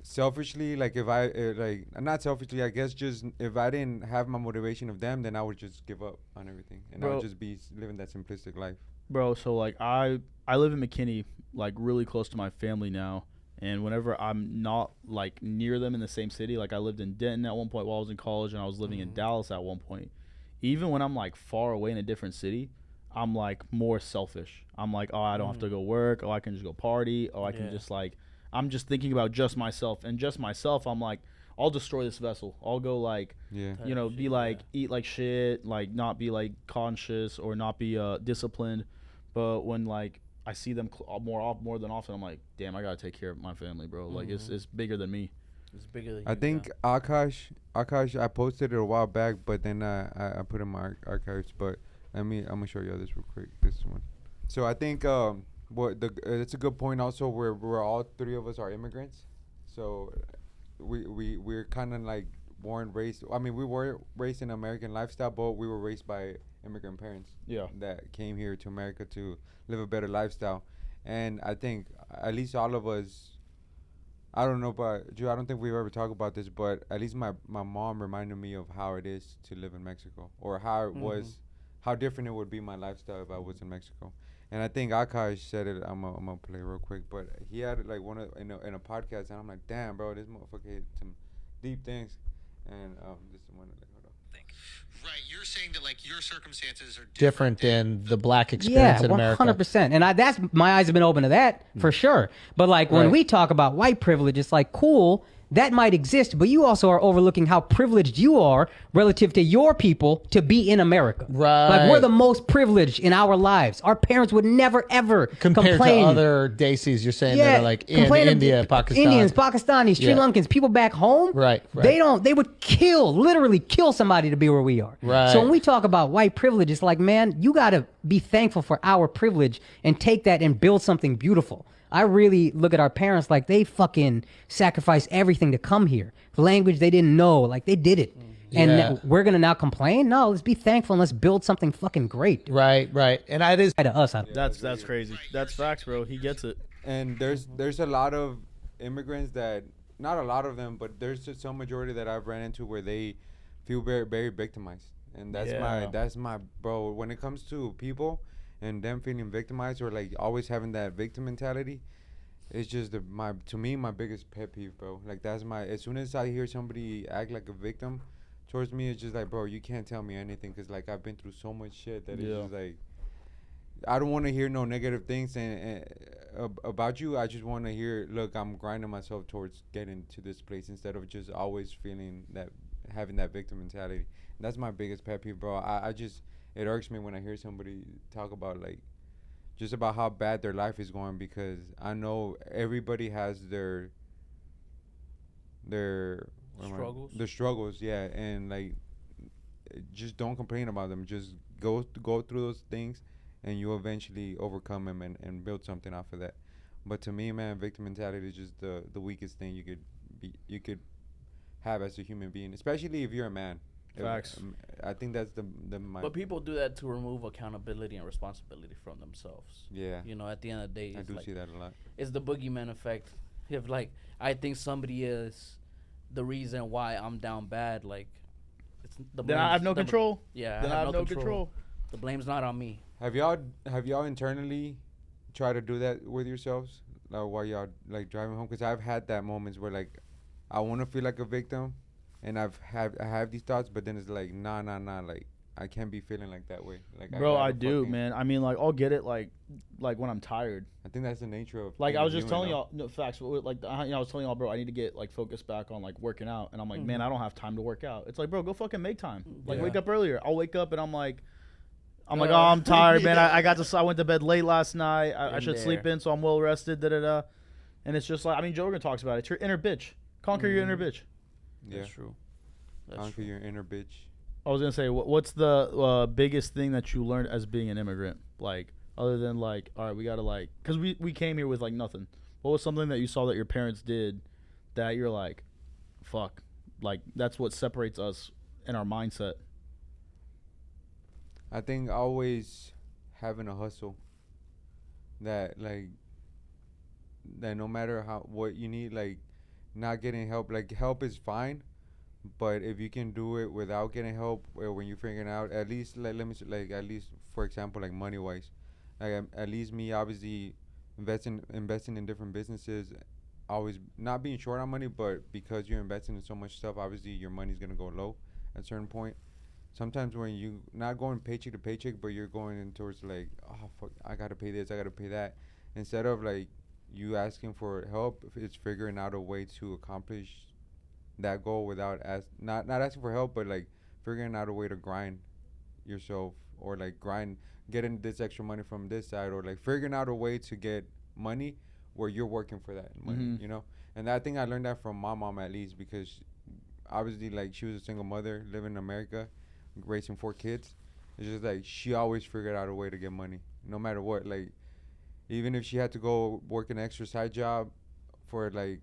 selfishly, like, if I, not selfishly, I guess just if I didn't have my motivation of them, then I would just give up on everything. And I would just be living that simplistic life. Bro, so, like, I live in McKinney, like, really close to my family now. And whenever I'm not, like, near them in the same city, like, I lived in Denton at one point while I was in college, and I was living in Dallas at one point. Even when I'm, like, far away in a different city, I'm, like, more selfish. I'm like, oh, I don't have to go work. Oh, I can just go party. Oh, I can just, like, I'm just thinking about just myself. And just myself, I'm like, I'll destroy this vessel. I'll go, like, you know, be, like, eat like shit, like, not be, like, conscious or not be disciplined. But when, like, I see them more than often, I'm like, damn, I gotta take care of my family, bro. Like, it's bigger than me. It's bigger than you. I think Akash, I posted it a while back, but then I put in my archives. But I'm gonna show you this real quick. This one. So I think it's a good point. Also, we're all three of us are immigrants, so we're kind of like raised. I mean, we were raised in American lifestyle, but we were raised by immigrant parents. Yeah. That came here to America to live a better lifestyle, and I think at least all of us. I don't know, but Drew, I don't think we've ever talked about this, but at least my mom reminded me of how it is to live in Mexico, or how it was, how different it would be my lifestyle if I was in Mexico. And I think Akash said it. I'm gonna play real quick, but he had it like in a podcast, and I'm like, damn, bro, this motherfucker hit some deep things. And this is one. Hold on. Right, you're saying that like your circumstances are different than the black experience in America. 100%. And that's my eyes have been open to that for sure. But like when we talk about white privilege, it's like cool. That might exist, but you also are overlooking how privileged you are relative to your people to be in America. Right. Like we're the most privileged in our lives. Our parents would never ever compared complain. to other Desis, you're saying that are like in India, Pakistan. Indians, Pakistanis, Sri Lankans, people back home. Right. They would literally kill somebody to be where we are. Right. So when we talk about white privilege, it's like, man, you got to be thankful for our privilege and take that and build something beautiful. I really look at our parents like they fucking sacrificed everything to come here. Language they didn't know, like they did it. And we're going to now complain? No, let's be thankful and let's build something fucking great. Right. And that is to us. That's crazy. That's facts, bro. He gets it. And there's a lot of immigrants that, not a lot of them, but there's just some majority that I've ran into where they feel very, very victimized. And that's my bro. When it comes to people and them feeling victimized or like always having that victim mentality, it's just to me my biggest pet peeve, bro. Like that's as soon as I hear somebody act like a victim towards me, it's just like, bro, you can't tell me anything because like I've been through so much shit that it's just like I don't want to hear no negative things and about you. I just want to hear, look, I'm grinding myself towards getting to this place instead of just always feeling that, having that victim mentality. And that's my biggest pet peeve, bro. It irks me when I hear somebody talk about like just about how bad their life is going, because I know everybody has their struggles. Their struggles, yeah, and like just don't complain about them. Just go through those things, and you eventually overcome them and build something off of that. But to me, man, victim mentality is just the weakest thing you could have as a human being, especially if you're a man. Facts. I think that's But people do that to remove accountability and responsibility from themselves. Yeah. You know, at the end of the day, I do see that a lot. It's the boogeyman effect. If like I think somebody is the reason why I'm down bad, like it's then I have no control. Yeah. Then I have no control. The blame's not on me. Have y'all internally tried to do that with yourselves, while y'all like driving home? Because I've had that moments where like I want to feel like a victim. And I have these thoughts, but then it's like, nah, like I can't be feeling like that way. Like, bro, I do, man. I mean, like I'll get it, like when I'm tired. I think that's the nature of. Like I was just telling y'all, no facts. Like I was telling y'all, bro, I need to get like focused back on like working out, and I'm like, man, I don't have time to work out. It's like, bro, go fucking make time. Like wake up earlier. I'll wake up and I'm like, oh, I'm tired, man. I went to bed late last night. I should sleep in, so I'm well rested. And it's just like, I mean, Joe Rogan talks about it. It's your inner bitch. Conquer your inner bitch. Yeah. That's true. Conquer your inner bitch. I was gonna say, what's the biggest thing that you learned as being an immigrant? Like, other than like, all right, we gotta like, cause we came here with like nothing. What was something that you saw that your parents did that you're like, fuck, like that's what separates us in our mindset? I think always having a hustle. That like that no matter what you need, like not getting help. Like help is fine, but if you can do it without getting help, or when you're figuring out, at least like let me like at least for example like money wise, like at least me obviously investing in different businesses, always not being short on money, but because you're investing in so much stuff, obviously your money's gonna go low at a certain point. Sometimes when you not going paycheck to paycheck, but you're going in towards like, oh fuck, I gotta pay this, I gotta pay that, instead of like you asking for help, it's figuring out a way to accomplish that goal without not asking for help, but like figuring out a way to grind yourself, or like grind getting this extra money from this side, or like figuring out a way to get money where you're working for that money, you know. And I think I learned that from my mom at least, because obviously like she was a single mother living in America, raising 4 kids. It's just like she always figured out a way to get money, no matter what. Like even if she had to go work an extra side job for like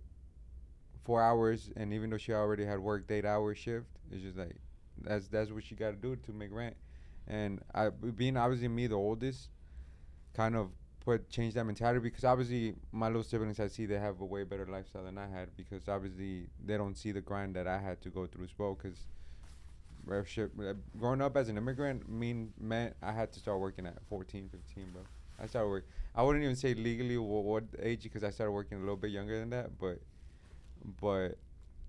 4 hours, and even though she already had worked 8-hour shift, it's just like that's what she got to do to make rent. And I, being obviously me the oldest, kind of changed that mentality, because obviously my little siblings, I see they have a way better lifestyle than I had, because obviously they don't see the grind that I had to go through as well. Because growing up as an immigrant meant I had to start working at 14, 15, bro. I started working. I wouldn't even say legally what age, because I started working a little bit younger than that. But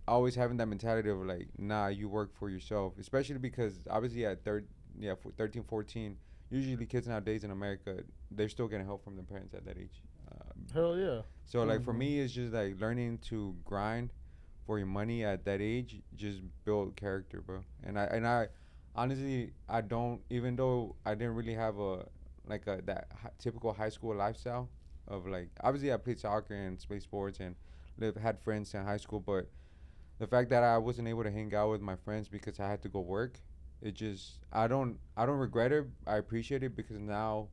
always having that mentality of like, nah, you work for yourself. Especially because obviously at 13, 14, usually kids nowadays in America, they're still getting help from their parents at that age. Hell yeah. So like for me, it's just like learning to grind for your money at that age, just build character, bro. And I honestly, I don't, even though I didn't really have typical high school lifestyle of like, obviously I played soccer and played sports and had friends in high school, but the fact that I wasn't able to hang out with my friends because I had to go work, it just, I don't regret it. I appreciate it, because now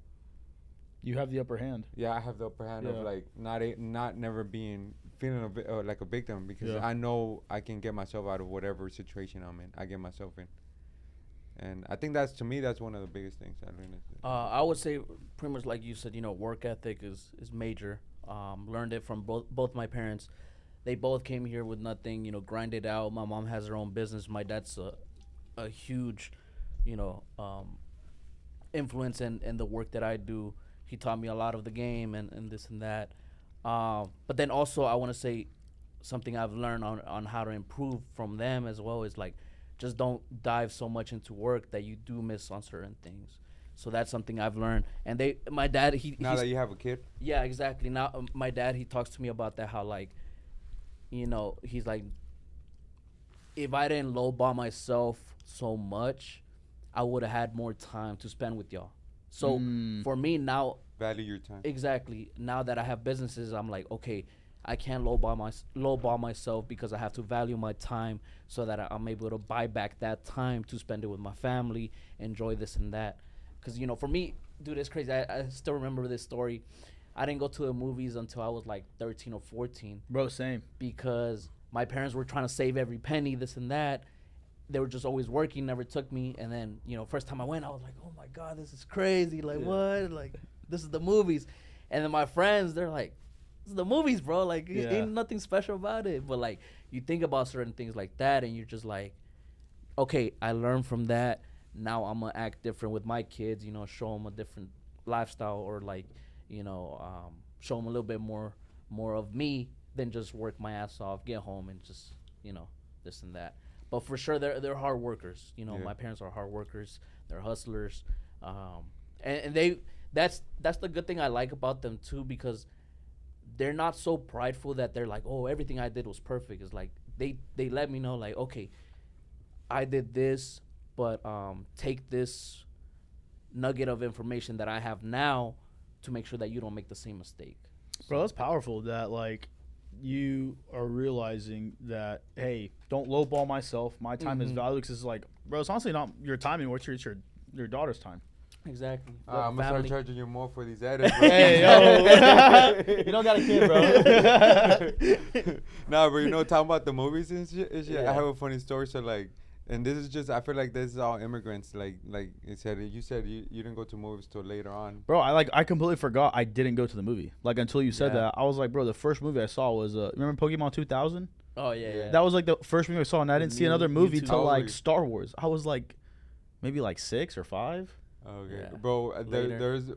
you have the upper hand. Yeah, I have the upper hand of like not never being feeling like a victim, because I know I can get myself out of whatever situation I'm in. I get myself in, and I think that's, to me, that's one of the biggest things I learned. I would say pretty much like you said. Work ethic is major. Learned it from both my parents. They both came here with nothing. Grinded out. My mom has her own business. My dad's a huge, influence in the work that I do. He taught me a lot of the game and this and that. But then also I want to say something I've learned on how to improve from them as well is like, just don't dive so much into work that you do miss on certain things. So that's something I've learned. And my dad, now that you have a kid. Yeah, exactly. Now my dad, he talks to me about that, how like, he's like, if I didn't lowball myself so much, I would have had more time to spend with y'all. So for me now, value your time. Exactly. Now that I have businesses, I'm like, okay, I can't lowball myself, because I have to value my time, so that I'm able to buy back that time to spend it with my family, enjoy this and that. Because for me, dude, it's crazy. I still remember this story. I didn't go to the movies until I was like 13 or 14. Bro, same. Because my parents were trying to save every penny, this and that. They were just always working, never took me. And then, first time I went, I was like, oh my God, this is crazy. Like, what? Like, this is the movies. And then my friends, they're like, this is the movies, bro. Like, ain't nothing special about it. But, like, you think about certain things like that, and you're just like, okay, I learned from that. Now I'm going to act different with my kids, show them a different lifestyle, or, like, show them a little bit more of me than just work my ass off, get home, and just, this and that. But for sure, they're hard workers. My parents are hard workers. They're hustlers. And that's the good thing I like about them, too, because they're not so prideful that they're like, oh, everything I did was perfect. It's like they let me know, like, okay, I did this, but take this nugget of information that I have now to make sure that you don't make the same mistake. Bro, that's powerful that, like, you are realizing that, hey, don't lowball myself. My time is valuable. Because it's like, bro, it's honestly not your time anymore. It's your daughter's time. Exactly. I'm gonna start charging you more for these edits. Hey, yo, you don't got a kid, bro. Nah, but talking about the movies and shit. Yeah. I have a funny story. So like, and this is just, I feel like this is all immigrants. Like it said, you said you didn't go to movies till later on. Bro, I completely forgot I didn't go to the movie. Like until you said that, I was like, bro, the first movie I saw was remember Pokemon 2000? Oh yeah. That was like the first movie I saw, and I didn't see another movie till like Star Wars. I was like, maybe like 6 or 5. Okay, Yeah. bro.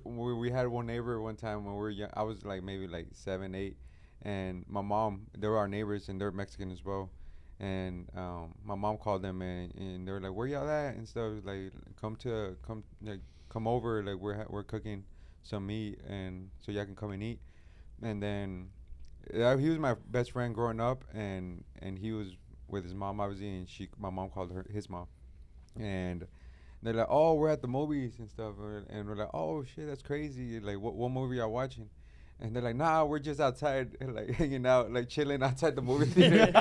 We had one neighbor one time when we were young. I was like maybe like 7, 8, and my mom. They were our neighbors, and they're Mexican as well. And my mom called them, and they were like, "Where y'all at?" and stuff. Like, come over. Like we're cooking some meat, and so y'all can come and eat. And then he was my best friend growing up, and he was with his mom obviously, and my mom called her his mom, and they're like, "Oh, we're at the movies and stuff," and we're like, "Oh shit, that's crazy! Like, what movie y'all watching?" And they're like, "Nah, we're just outside, like hanging out, like chilling outside the movie theater."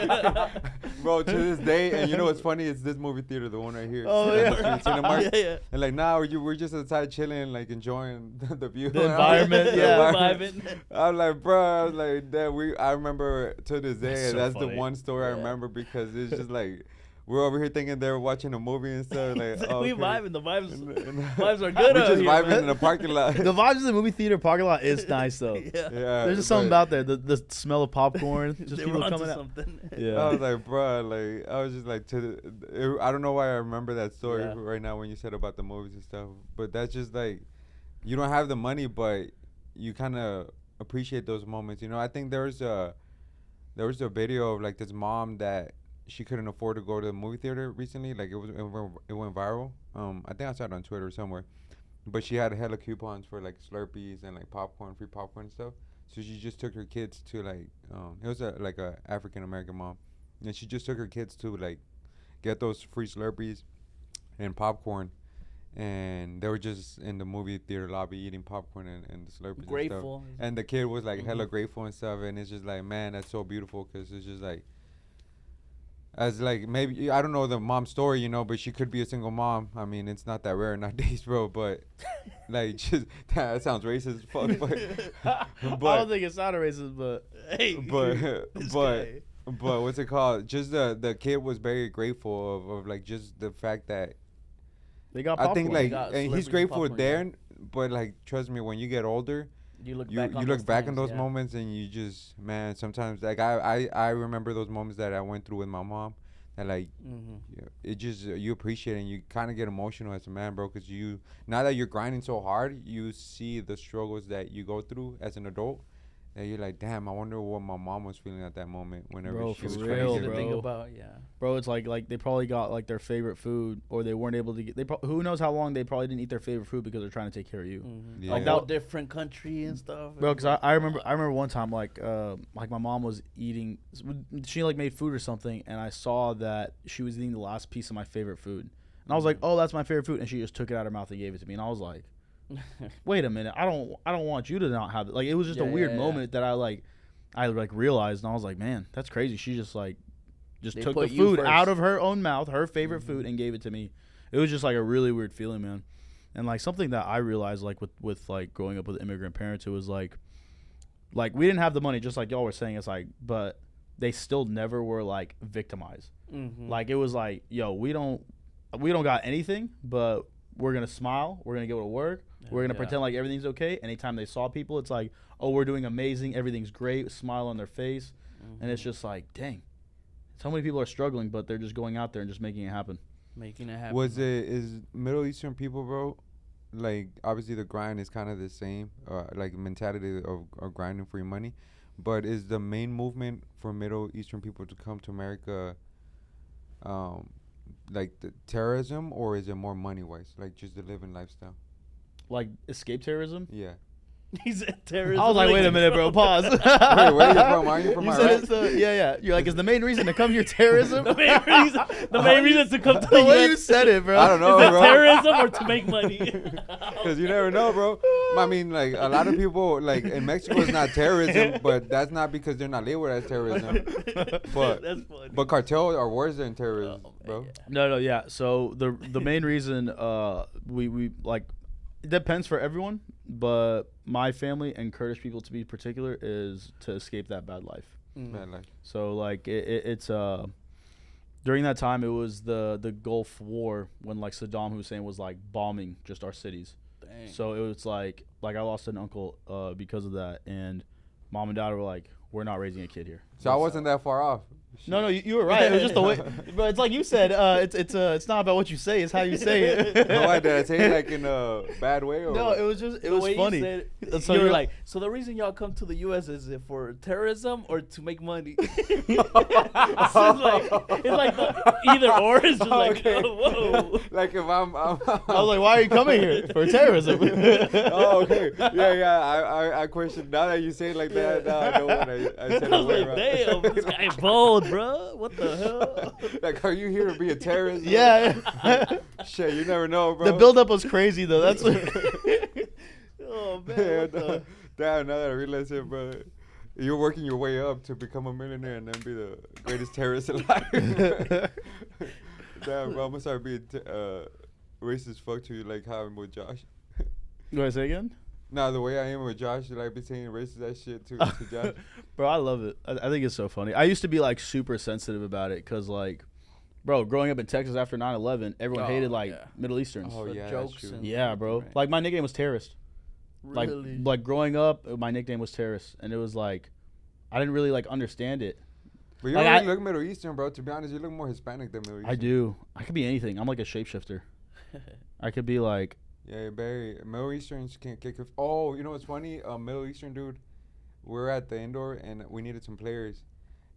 Bro, to this day, and you know what's funny? It's this movie theater, the one right here. Oh yeah, yeah. And like, nah, we're just outside chilling, like enjoying the view, the environment. I'm like, bro, I was like, that I remember to this day, that's funny. the one story I remember because it's just like. We're over here thinking they're watching a movie and stuff. Like, we vibing. The vibes are good. We're just vibing in the parking lot. The vibes in the movie theater parking lot is nice though. Yeah. There's just something about there. The smell of popcorn. Just people coming out. Yeah. I was like, bro, like I was just like I don't know why I remember that story right now when you said about the movies and stuff. But that's just like, you don't have the money, but you kind of appreciate those moments. I think there was a video of like this mom that. She couldn't afford to go to the movie theater recently. Like it went viral. I think I saw it on Twitter or somewhere. But she had hella coupons for like Slurpees and like popcorn, free popcorn and stuff. So she just took her kids to like it was like a African American mom, and she just took her kids to like get those free Slurpees and popcorn, and they were just in the movie theater lobby eating popcorn and the Slurpees. Grateful. And stuff. And the kid was like hella grateful and stuff, and it's just like, man, that's so beautiful because it's just like. As like maybe I don't know the mom story, but she could be a single mom. I mean, it's not that rare nowadays, bro. But like, just that sounds racist as fuck. But I don't think it sounded racist, but hey, but what's it called? Just the kid was very grateful of like just the fact that they got. Popcorn. I think like and he's grateful there, but like trust me, when you get older. You look back on those moments and you just, man, sometimes like I remember those moments that I went through with my mom and like it just you appreciate it and you kind of get emotional as a man, bro, because now that you're grinding so hard, you see the struggles that you go through as an adult. And you're like, damn, I wonder what my mom was feeling at that moment whenever she was real, trying to think about, Bro, it's like they probably got like their favorite food, or they weren't able to get. Who knows how long they probably didn't eat their favorite food because they're trying to take care of you. Yeah. Like that different country and stuff. Bro, because I remember one time like my mom was eating. She like made food or something, and I saw that she was eating the last piece of my favorite food, and I was like, oh, that's my favorite food, and she just took it out of her mouth and gave it to me, and I was like. Wait a minute! I don't want you to not have it. Like it was just a weird moment that I realized, and I was like, man, that's crazy. She just took the food out of her own mouth, her favorite food, and gave it to me. It was just like a really weird feeling, man. And like something that I realized like with like growing up with immigrant parents, it was like we didn't have the money, just like y'all were saying. It's like, but they still never were like victimized. Like it was like, yo, we don't got anything, but we're gonna smile, we're gonna go to work, we're gonna pretend like everything's okay. Anytime they saw people, it's like, oh, we're doing amazing, everything's great, smile on their face, and it's just like, dang, so many people are struggling, but they're just going out there and just making it happen. Is Middle Eastern people, bro? Like obviously the grind is kind of the same, like mentality of grinding for your money, but is the main movement for Middle Eastern people to come to America? Like the terrorism, or is it more money wise, like just the living lifestyle, like escape terrorism? Yeah, He said terrorism. I was like, wait a minute, bro. Pause. Wait, where are you from? Are you from You Iraq? said it's yeah. You're like, is the main reason to come here terrorism? the main reason to come to The the way US you said it, bro. I don't know, is it bro. terrorism or to make money? Because you never know, bro. I mean, like, a lot of people, like, in Mexico, it's not terrorism, but that's not because they're not labeled as terrorism. But That's funny. but cartel are worse than terrorism, bro. No, yeah. So the main reason we like, it depends for everyone, but my family and Kurdish people to be particular is to escape that bad life. Man, like, So like it's during that time it was the Gulf War when like Saddam Hussein was like bombing just our cities. Dang. So it was like I lost an uncle because of that, and mom and dad were like, we're not raising a kid here. so I wasn't that far off. No, you were right. It was just the way, but it's like you said. It's not about what you say; it's how you say it. No, I did. I say it like in a bad way, or No, it was just it The was way funny. You said it, So you were you're- like, so the reason y'all come to the U.S. is it for terrorism or to make money? It's like the either or. It's just like, Okay. whoa. like if I'm I was like, why are you coming here for terrorism? oh, okay. Yeah. I question. Now that you say it like that, now I know what I said. I was it like, way wrong. damn, this guy bold, bro. What the hell? Like, are you here to be a terrorist? Yeah. Shit, you never know, bro. The buildup was crazy though. That's Oh man, Yeah, what the? damn, now that I realize it, bro. You're working your way up to become a millionaire and then be the greatest terrorist alive. Damn, bro, I'm gonna start being racist fuck to you like how I'm with Josh. You want to say again? Nah, the way I am with Josh, you like be saying racist that shit to Josh. Bro, I love it. I think it's so funny. I used to be like super sensitive about it because like, bro, growing up in Texas after 9/11, everyone hated like yeah. Middle Easterns. Oh, The yeah, that's jokes true. and Yeah, bro. Right. Like my nickname was terrorist. Really? Like growing up, my nickname was terrorist, and it was like, I didn't really like understand it. But you Like, don't I- really look Middle Eastern, bro. To be honest, you look more Hispanic than Middle Eastern. I do. I could be anything. I'm like a shapeshifter. I could be like, Yeah, very Middle Easterns can't kick. Oh, you know what's funny? Middle Eastern dude, we're at the indoor and we needed some players,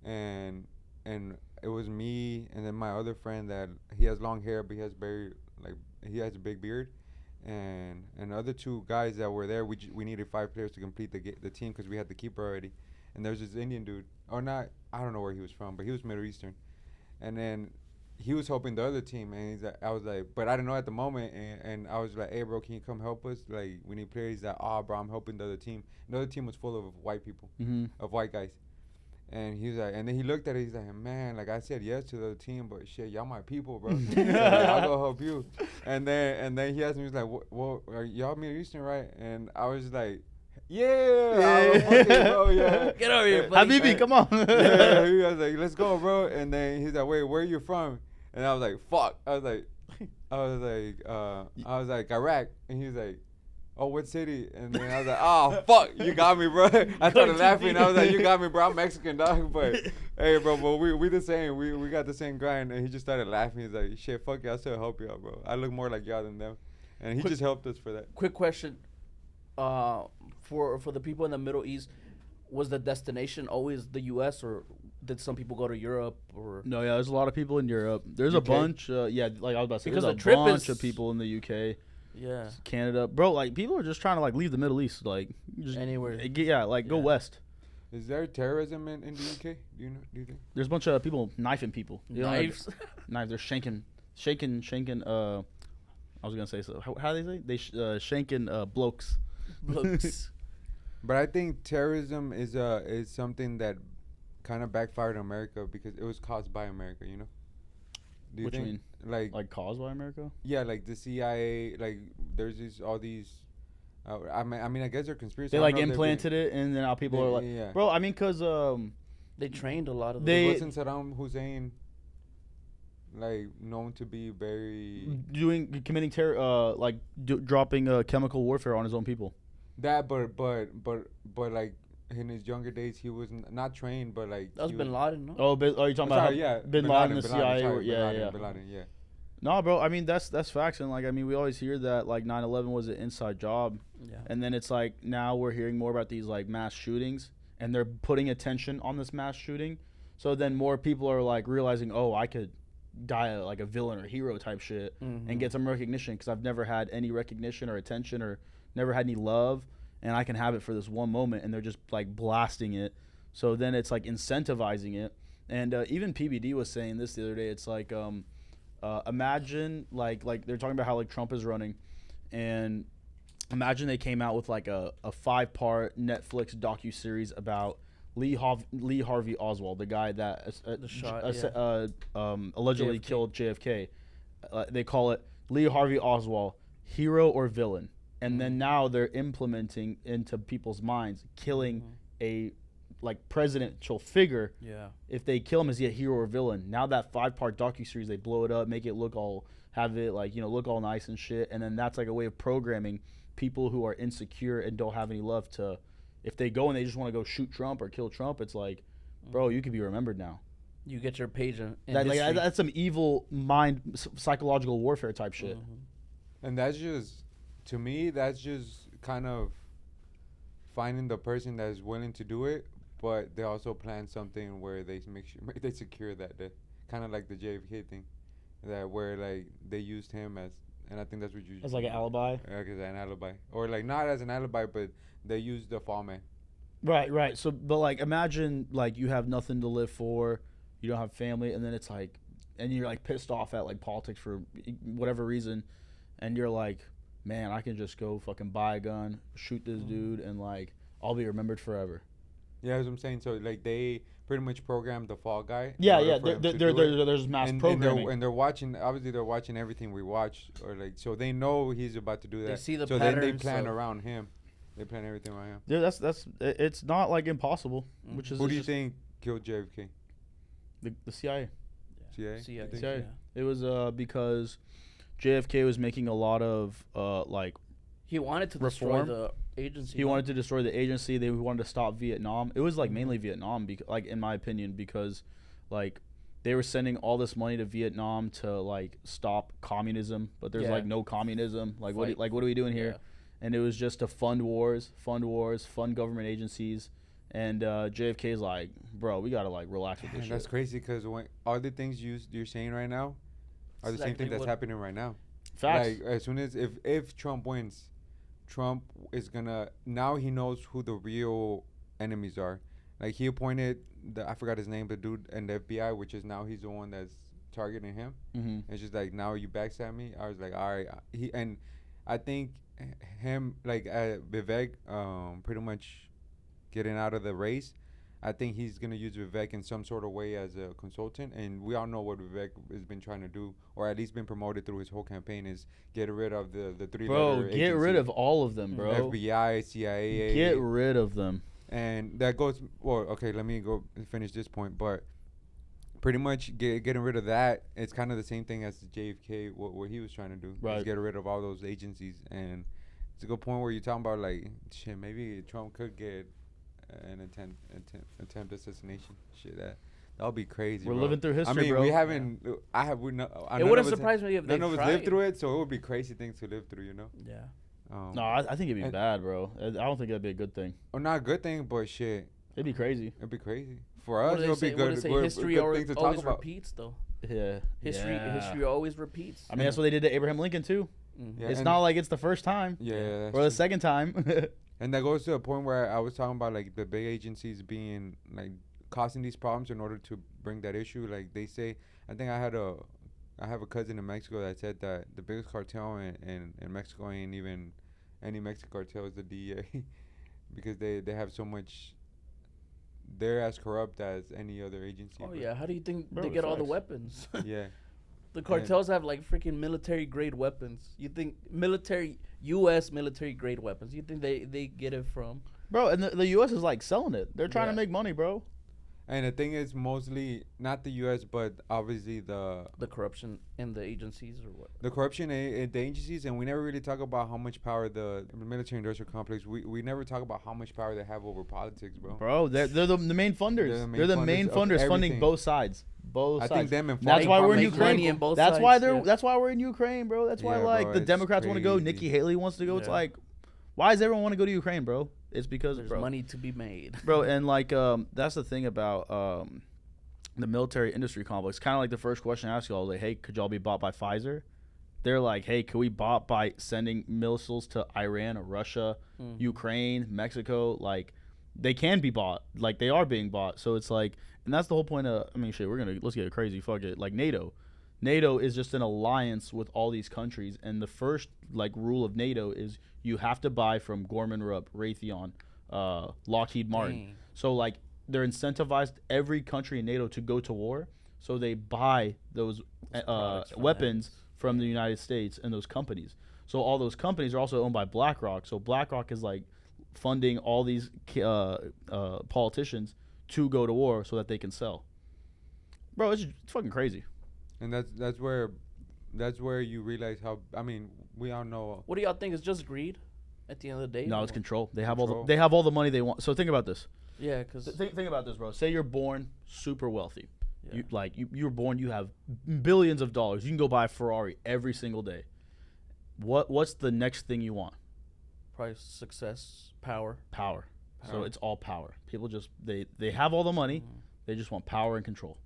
and it was me and then my other friend that he has long hair but he has he has a big beard, and other two guys that were there. We needed 5 players to complete the team because we had the keeper already, and there's this Indian dude or not, I don't know where he was from, but he was Middle Eastern, and then he was helping the other team, and he's like, I was like, but I didn't know at the moment, and I was like, hey, bro, can you come help us? Like, we need players. He's like, bro, I'm helping the other team. The other team was full of white people, of white guys. And he was like, and then he looked at it, he's like, man, like, I said yes to the other team, but shit, y'all my people, bro. So, like, I'll go help you. And then he asked me, he was like, well, are y'all Middle Eastern, right? And I was like, yeah. Bro, yeah. Get over here, buddy. Habibi, come on. Yeah, he was like, let's go, bro. And then he's like, wait, where are you from? And I was like, fuck. I was like, Iraq. And he was like, oh, what city? And then I was like, oh, fuck, you got me, bro. I started laughing. I was like, you got me, bro. I'm Mexican, dog. But hey, bro, but we the same. We got the same grind. And he just started laughing. He's like, shit, fuck you. I'll still help y'all, bro. I look more like y'all than them. And he just helped us for that. Quick question. For the people in the Middle East, was the destination always the U.S. or did some people go to Europe or? No, yeah, there's a lot of people in Europe. There's a UK? bunch. Yeah, like I was about to say, Because there's the a trip bunch is- of people in the UK, Yeah. Canada, bro. Like people are just trying to like leave the Middle East, like just Anywhere. Yeah, like go Yeah. west. Is there terrorism in the UK? Do you think? There's a bunch of people knifing people. You know, like, Knives. knives. They're shanking. I was gonna say so. How do they say? They shanking blokes. Looks. But I think terrorism is something that kind of backfired on America because it was caused by America, you know? Do you What you think? mean? Like, Like caused by America? yeah, like the CIA, like there's all these. I mean, I guess they're conspiracy. They I like don't know if they're implanted it, and then now people are like, yeah. bro. I mean, cause They trained a lot of They- Wasn't Saddam Hussein like known to be very committing terror, like dropping chemical warfare on his own people. that, but like in his younger days, he was not trained, but like That was he Bin Laden, no? Oh, are you talking about sorry, yeah, Bin Laden, the CIA? sorry, Yeah. Bin Laden, yeah. No, bro. I mean, that's facts, and like, I mean, we always hear that like 9/11 was an inside job, Yeah. and then it's like now we're hearing more about these like mass shootings, and they're putting attention on this mass shooting. So then more people are like realizing, oh, I could die like a villain or hero type shit and get some recognition because I've never had any recognition or attention or never had any love. and I can have it for this one moment, and they're just like blasting it. So then it's like incentivizing it. And even PBD was saying this the other day. It's like imagine like they're talking about how like Trump is running, and imagine they came out with like a 5-part Netflix docuseries about Lee Harvey Oswald, the guy that allegedly killed JFK. They call it Lee Harvey Oswald, hero or villain. And then now they're implementing into people's minds killing a like presidential figure. Yeah. If they kill him, is he a hero or villain? Now that 5-part docuseries, they blow it up, make it look all, have it like, look all nice and shit. And then that's like a way of programming people who are insecure and don't have any love to, if they go and they just want to go shoot Trump or kill Trump, it's like, bro, you could be remembered now. You get your page in that's some evil mind, psychological warfare type shit. And that's just, to me, that's just kind of finding the person that is willing to do it, but they also plan something where they make sure they secure that, kind of like the JFK thing, that where like they used him as, and I think that's what you as like an alibi. Yeah, as an alibi, or like not as an alibi, but they used the fall man. Right. So, but like, imagine like you have nothing to live for, you don't have family, and then it's like, and you're like pissed off at like politics for whatever reason, and you're like, man, I can just go fucking buy a gun, shoot this dude, and like I'll be remembered forever. Yeah, that's what I'm saying. So like they pretty much programmed the fall guy. Yeah. There's mass programming, and they're watching. Obviously, they're watching everything we watch, or like, so they know he's about to do that. They see the so patterns. then they plan around him. They plan everything around him. Yeah, that's it's not like impossible. Which is who do you think killed JFK? The CIA. CIA. CIA. It was because JFK was making a lot of like. He wanted to destroy the agency. He wanted to destroy the agency. They wanted to stop Vietnam. It was like mainly Vietnam, like in my opinion, because like they were sending all this money to Vietnam to like stop communism, but there's like no communism. Like what are we doing here? And it was just to fund wars, fund government agencies. And JFK's like, bro, we gotta like relax with this shit. That's crazy because all the things you're saying right now are the same thing that's happening right now. Facts. Like as soon as if Trump wins, Trump is gonna, now he knows who the real enemies are. Like he appointed I forgot his name, the dude in the FBI, which is now he's the one that's targeting him. It's just like, now you backstab me. I was like, all right. And I think him, like Vivek, pretty much getting out of the race. I think he's going to use Vivek in some sort of way as a consultant. And we all know what Vivek has been trying to do, or at least been promoted through his whole campaign, is get rid of the 3-letter Bro, get agency. rid of all of them, bro. FBI, CIA. Get rid of them. And that goes, well, okay, let me go finish this point. But pretty much getting rid of that, it's kind of the same thing as the JFK, what he was trying to do. Right. Is get rid of all those agencies. And it's a good point where you're talking about, like, shit, maybe Trump could get an attempt assassination. Shit, that would be crazy. We're bro. living through history, I mean, bro. we haven't. It wouldn't surprise me if none of us lived through it, so it would be crazy things to live through, you know. Yeah. No, I think it'd be bad, bro. I don't think that'd be a good thing. Or not a good thing, but shit, it'd be crazy. It'd be crazy for us. It'll be good. History always repeats, though. Yeah. History always repeats. I mean, that's what they did to Abraham Lincoln too. Yeah, it's not like it's the first time. Yeah. Or the second time. And that goes to a point where I was talking about, like, the big agencies being, like, causing these problems in order to bring that issue. Like they say, I think I have a cousin in Mexico that said that the biggest cartel in Mexico ain't even any Mexican cartel, is the DEA, because they have so much. They're as corrupt as any other agency. Oh yeah, how do you think they get all the weapons? Yeah. The cartels have like freaking military grade weapons. You think U.S. military grade weapons? You think they get it from? Bro, and the U.S. is like selling it. They're trying to make money, bro. And the thing is, mostly not the U.S., but obviously the corruption in the agencies, or what? The corruption in the agencies, and we never really talk about how much power the military-industrial complex. We never talk about how much power they have over politics, bro. Bro, they're the main funders. They're the main funders funding both sides. I think them and that's why we're in Ukraine. That's why That's why we're in Ukraine, bro. That's why like the Democrats want to go. Nikki Haley wants to go. It's like, why does everyone want to go to Ukraine, bro? It's because there's money to be made, bro. And like that's the thing about the military industry complex. Kind of like the first question I asked y'all, like, hey, could y'all be bought by Pfizer? they're like, hey, can we bot by sending missiles to Iran or Russia, Ukraine, Mexico? Like, they can be bought. Like, they are being bought. So it's like, and that's the whole point of, I mean, shit, let's get crazy. Fuck it. Like, NATO. NATO is just an alliance with all these countries. And the first, like, rule of NATO is you have to buy from Gorman-Rupp, Raytheon, Lockheed Martin. Dang. So, like, they're incentivized every country in NATO to go to war. So they buy those weapons from the United States and those companies. So all those companies are also owned by BlackRock. So BlackRock is like funding all these politicians to go to war so that they can sell. Bro, it's fucking crazy. And that's where you realize how. I mean, we all know. What do y'all think? Is just greed at the end of the day? No, it's control. They have all the money they want. So think about this. Yeah, because think about this, bro. Say you're born super wealthy. Yeah. You're born, you have billions of dollars. You can go buy a Ferrari every single day. What's the next thing you want? Probably success, power. So it's all power. People just they have all the money. They just want power and control.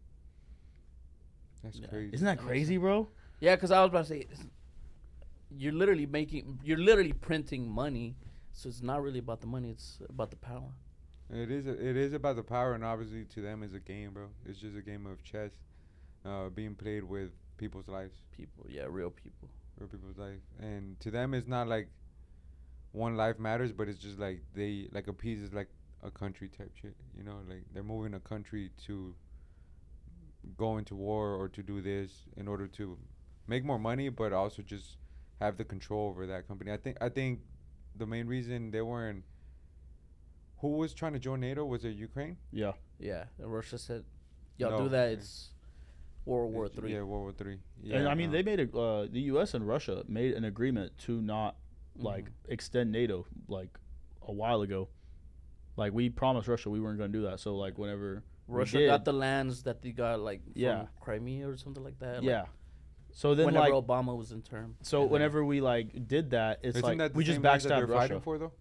That's crazy. Isn't that crazy, bro? Yeah, because I was about to say, you're literally printing money, so it's not really about the money. It's about the power. It is about the power, and obviously to them it's a game, bro. It's just a game of chess, being played with people's lives. Real people. Real people's life, and to them it's not like one life matters, but it's just like a piece is like a country type shit. You know, like they're moving a country to go into war or to do this in order to make more money, but also just have the control over that company. I think the main reason they weren't. Who was trying to join NATO? Was it Ukraine? Yeah. Yeah. And Russia said, y'all do that, it's World War III. Yeah, World War III. Yeah, and I mean, they made the U.S. and Russia made an agreement to not, like, extend NATO, like, a while ago. Like, we promised Russia we weren't going to do that. So, like, whenever Russia got the lands that they got, like, from Crimea or something like that. Yeah. Like, so then, whenever like, Obama was in term. So whenever we, like, did that, it's Isn't like, we just backstabbed Russia. Fighting for, though?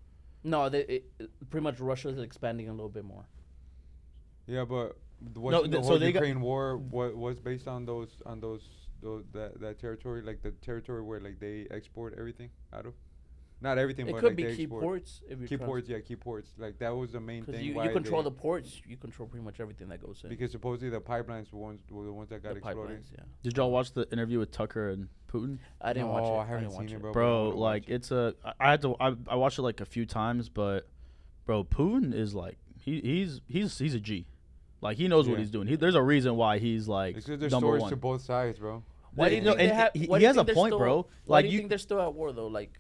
No, pretty much Russia is expanding a little bit more. Yeah, but the whole Ukraine war was based on that territory, like the territory where like they export everything out of. Not everything, it but could like be they key export. ports. Key ports. Like that was the main thing. You control the ports, you control pretty much everything that goes in. Because supposedly the pipelines were the ones that got exploded. Yeah. Did y'all watch the interview with Tucker and Putin? I didn't watch it. I haven't seen it, bro. Bro, like it's I watched it like a few times, but bro, Putin is like he's a G. Like he knows what he's doing. There's a reason why he's like it's there's number stories one. To both sides, bro. Why do you think he has a point, bro. Why do you think they're still at war though? Like,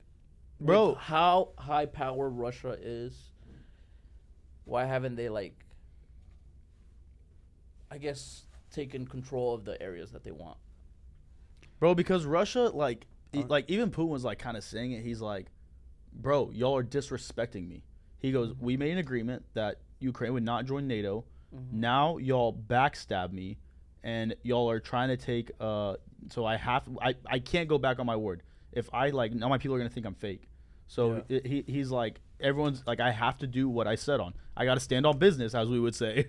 bro, how high power Russia is, why haven't they like, I guess, taken control of the areas that they want? Bro, because Russia, like even Putin was like kind of saying it. He's like, bro, y'all are disrespecting me. He goes, we made an agreement that Ukraine would not join NATO. Now y'all backstab me, and y'all are trying to take. So I can't go back on my word. If I like, now my people are gonna think I'm fake. So he's like, everyone's like, I have to do what I said on. I got to stand on business, as we would say.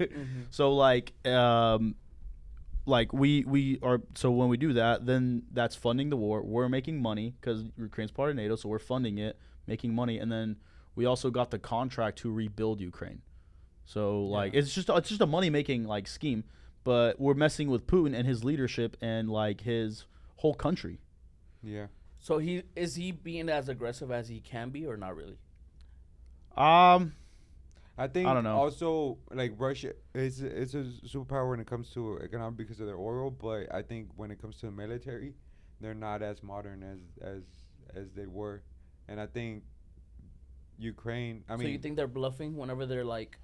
So like we are. So when we do that, then that's funding the war. We're making money because Ukraine's part of NATO, so we're funding it, making money, and then we also got the contract to rebuild Ukraine. So like it's just a money making like scheme, but we're messing with Putin and his leadership and like his whole country. Yeah. So is he being as aggressive as he can be, or not really? I think I don't know. Also, like Russia it's a superpower when it comes to economic because of their oil, but I think when it comes to the military, they're not as modern as they were, and I think Ukraine. I mean, so you think they're bluffing whenever they're like,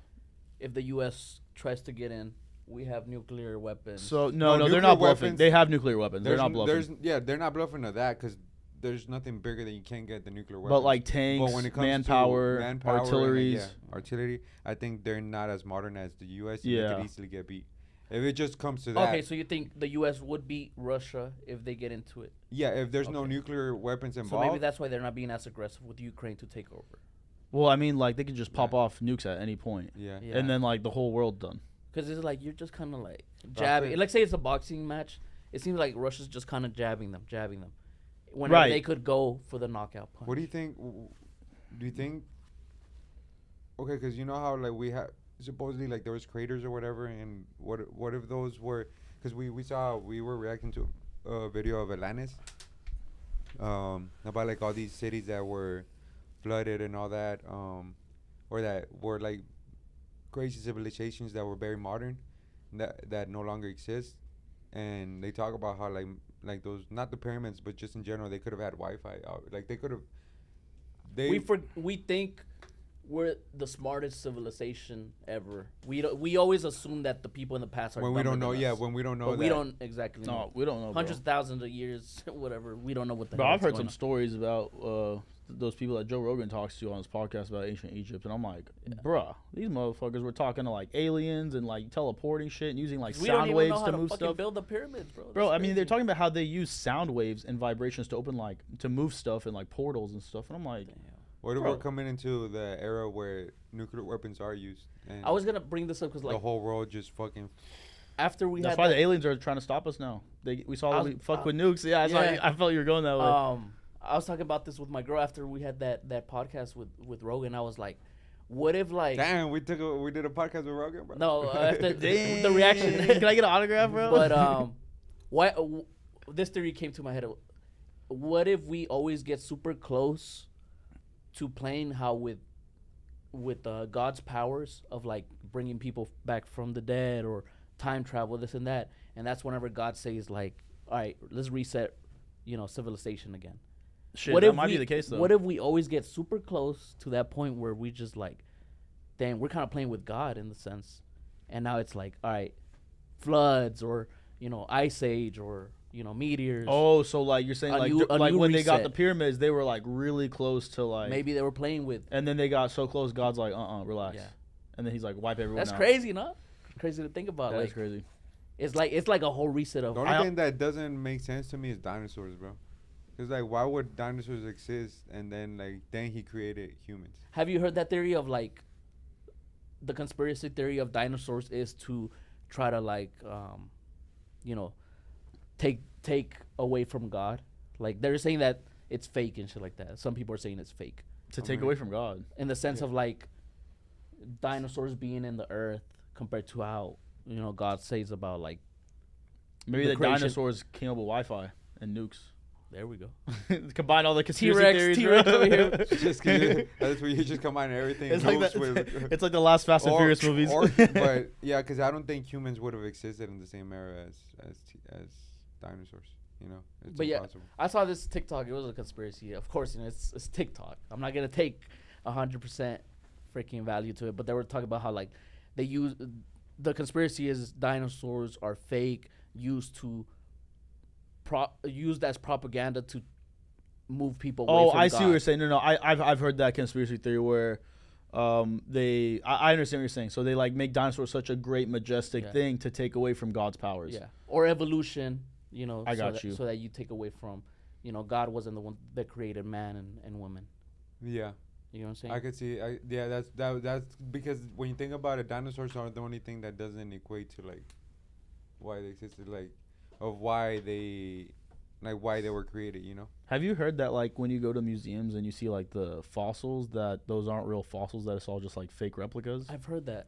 if the U.S. tries to get in, we have nuclear weapons. So no, they're not bluffing. They have nuclear weapons. They're not bluffing. They're not bluffing of that because there's nothing bigger than you can't get the nuclear weapons. But like tanks, manpower, artillery. Artillery. I think they're not as modern as the U.S. Yeah. They could easily get beat. If it just comes to that. Okay, so you think the U.S. would beat Russia if they get into it? Yeah, if there's no nuclear weapons involved. So maybe that's why they're not being as aggressive with Ukraine to take over. Well, I mean, like they can just pop off nukes at any point. Yeah. And then like the whole world done. Because it's like you're just kind of like jabbing. Like say it's a boxing match. It seems like Russia's just kind of jabbing them. whenever they could go for the knockout punch. What do you think? Do you think? Okay, because you know how like we have supposedly like there was craters or whatever, and what if those were? Because we were reacting to a video of Atlantis, about like all these cities that were flooded and all that, or that were like crazy civilizations that were very modern, that no longer exist, and they talk about how like those, not the pyramids but just in general, they could have had Wi-Fi, like they could have. We think we're the smartest civilization ever. We always assume that the people in the past are when we don't know. Yeah, when we don't know. But we don't exactly know. No, we don't know. Hundreds of thousands of years, whatever. We don't know what the. But I've heard some stories about those people that Joe Rogan talks to on his podcast about ancient Egypt, and I'm like, bruh, these motherfuckers were talking to like aliens and like teleporting shit and using like sound waves to move stuff. Build the pyramids, bro. Bro, I mean, they're talking about how they use sound waves and vibrations to open like to move stuff and like portals and stuff, and I'm like. Damn. What if we're coming into the era where nuclear weapons are used? And I was gonna bring this up because like the whole world just fucking. After we that's had why the aliens are trying to stop us now. We saw that we fuck with nukes. Yeah, I felt you were going that way. I was talking about this with my girl after we had that podcast with Rogan. I was like, what if like damn, we did a podcast with Rogan, bro. No, after the reaction. Can I get an autograph, bro? But why this theory came to my head. What if we always get super close to playing how with God's powers of like bringing people back from the dead or time travel, this and that, and that's whenever God says like, all right, let's reset, civilization again. Shit, that might be the case though. What if we always get super close to that point where we just like, damn, we're kind of playing with God in the sense, and now it's like, all right, floods or ice age or meteors. Oh, so like you're saying like when they got the pyramids, they were like really close to like maybe they were playing with, and then they got so close, God's like, relax. Yeah. And then he's like, wipe everyone That's out. crazy, no? Crazy to think about. That's crazy. It's like a whole reset of. The only thing that doesn't make sense to me is dinosaurs, bro. Because like, why would dinosaurs exist and then he created humans? Have you heard that theory of like, the conspiracy theory of dinosaurs is to try to like, take away from God? Like they're saying that it's fake and shit like that. Some people are saying it's fake. To take away from God. In the sense of like, dinosaurs being in the earth compared to how God says about like maybe the dinosaurs came up with Wi-Fi and nukes. There we go. Combine all the conspiracy theories. T-Rex over here. Just kidding. That's where you just combine everything. It's like it's like the last Fast and Furious movies. But yeah, because I don't think humans would have existed in the same era as dinosaurs. It's but impossible. Yeah, I saw this TikTok. It was a conspiracy. Of course, it's TikTok. I'm not gonna take 100% freaking value to it. But they were talking about how like they use the conspiracy is dinosaurs are fake, used as propaganda to move people away from I see God. what you're saying. No, I've heard that conspiracy theory where I understand what you're saying. So they like make dinosaurs such a great majestic thing to take away from God's powers. Yeah. Or evolution, I got you. So that you take away from, God wasn't the one that created man and woman. Yeah. You know what I'm saying? I could see. That's because when you think about it, dinosaurs aren't the only thing that doesn't equate to like why they existed, like of why they were created. Have you heard that like when you go to museums and you see like the fossils, that those aren't real fossils, that it's all just like fake replicas? I've heard that.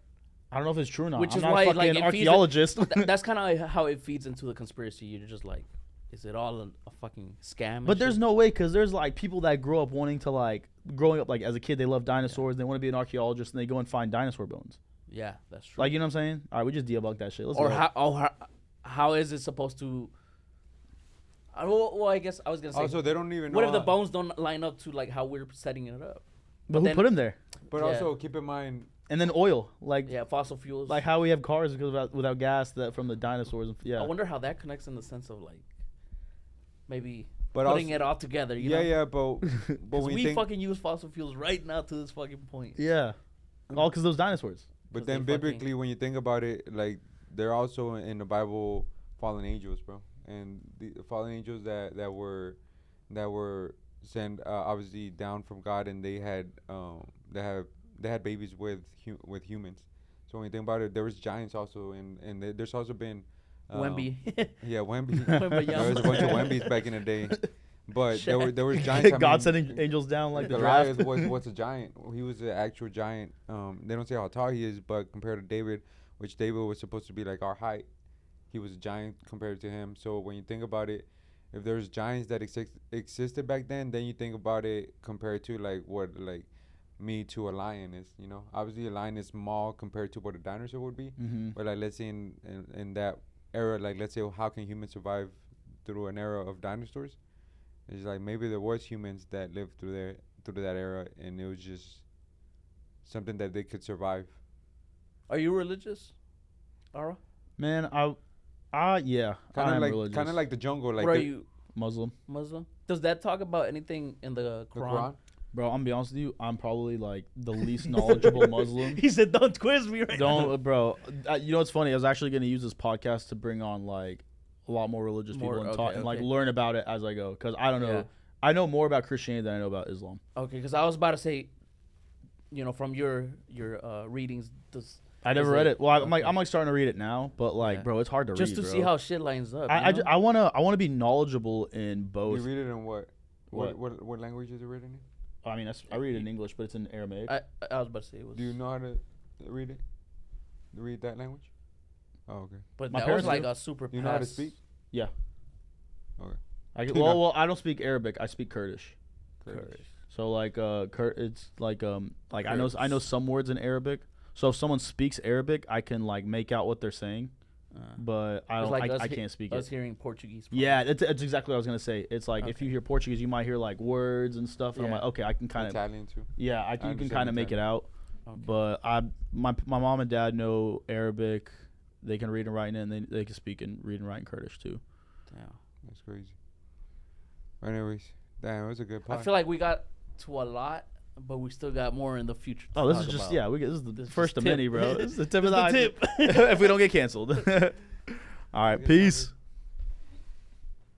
I don't know if it's true or not. Which I'm is not why a fucking like archaeologist. That's kind of how it feeds into the conspiracy. You're just like, is it all a fucking scam? But there's no way, because there's like people that grow up wanting to like growing up like as a kid they love dinosaurs. They want to be an archaeologist and they go and find dinosaur bones. Yeah, that's true. Like, you know what I'm saying? All right, we just debunked that shit. Let's or go. how is it supposed to? Well, I guess I was gonna say. Also, they don't even know. What if the bones don't line up to like how we're setting it up? But who put them there? But also keep in mind. And then oil, like fossil fuels, like how we have cars because without gas that from the dinosaurs. Yeah, I wonder how that connects in the sense of like maybe but putting it all together. You know? Yeah, but we fucking use fossil fuels right now to this fucking point. Yeah, all because those dinosaurs. But then biblically, when you think about it, like they're also in the Bible fallen angels, bro, and the fallen angels that were sent obviously down from God, and they had babies with humans. So when you think about it, there was giants also, and there's also been Wemby. Yeah, Wemby. There was a bunch of Wembys back in the day, But there was giants. God sending angels down like the Goliath draft. was a giant. He was an actual giant. They don't say how tall he is, but compared to David, which David was supposed to be like our height, he was a giant compared to him. So when you think about it, if there's giants that existed back then you think about it compared to like what like me to a lion is. You know, obviously a lion is small compared to what a dinosaur would be. Mm-hmm. But like let's say in that era, like let's say how can humans survive through an era of dinosaurs? It's like maybe there was humans that lived through that era, and it was just something that they could survive. Are you religious, Ara? Man, yeah, kind religious. of like the jungle. Like, are you Muslim? Does that talk about anything in the Quran? Bro, I'm gonna be honest with you. I'm probably like the least knowledgeable Muslim. He said, "Don't quiz me right now." Don't, bro. You know what's funny? I was actually gonna use this podcast to bring on like a lot more religious people and talk and like learn about it as I go, because I don't know. Yeah. I know more about Christianity than I know about Islam. Okay, because I was about to say, from your readings, I never read it. Well, I'm like starting to read it now, but like, bro, it's hard to read. Just to see how shit lines up. I wanna be knowledgeable in both. You read it in what? What language is it written in? I mean, I read it in English, but it's in Aramaic. I was about to say it was. Do you know how to read it? Read that language? Oh, okay. But my that was like a super. You know how to speak? Yeah. Okay. Well, I don't speak Arabic. I speak Kurdish. So like, it's like I know some words in Arabic. So if someone speaks Arabic, I can like make out what they're saying. But I can't speak it. Us hearing Portuguese. Yeah, it's exactly what I was gonna say. It's like if you hear Portuguese, you might hear like words and stuff. And I'm like, okay, I can kind of Italian too. Yeah, you can kind of make it out. Okay. But my mom and dad know Arabic. They can read and write, and they can speak and read and write in Kurdish too. Damn, that's crazy. Anyways, damn, it was a good podcast. I feel like we got to a lot, but we still got more in the future. Oh, this is just this is the first of many, bro. This is the tip of the tip. If we don't get canceled. All right, peace.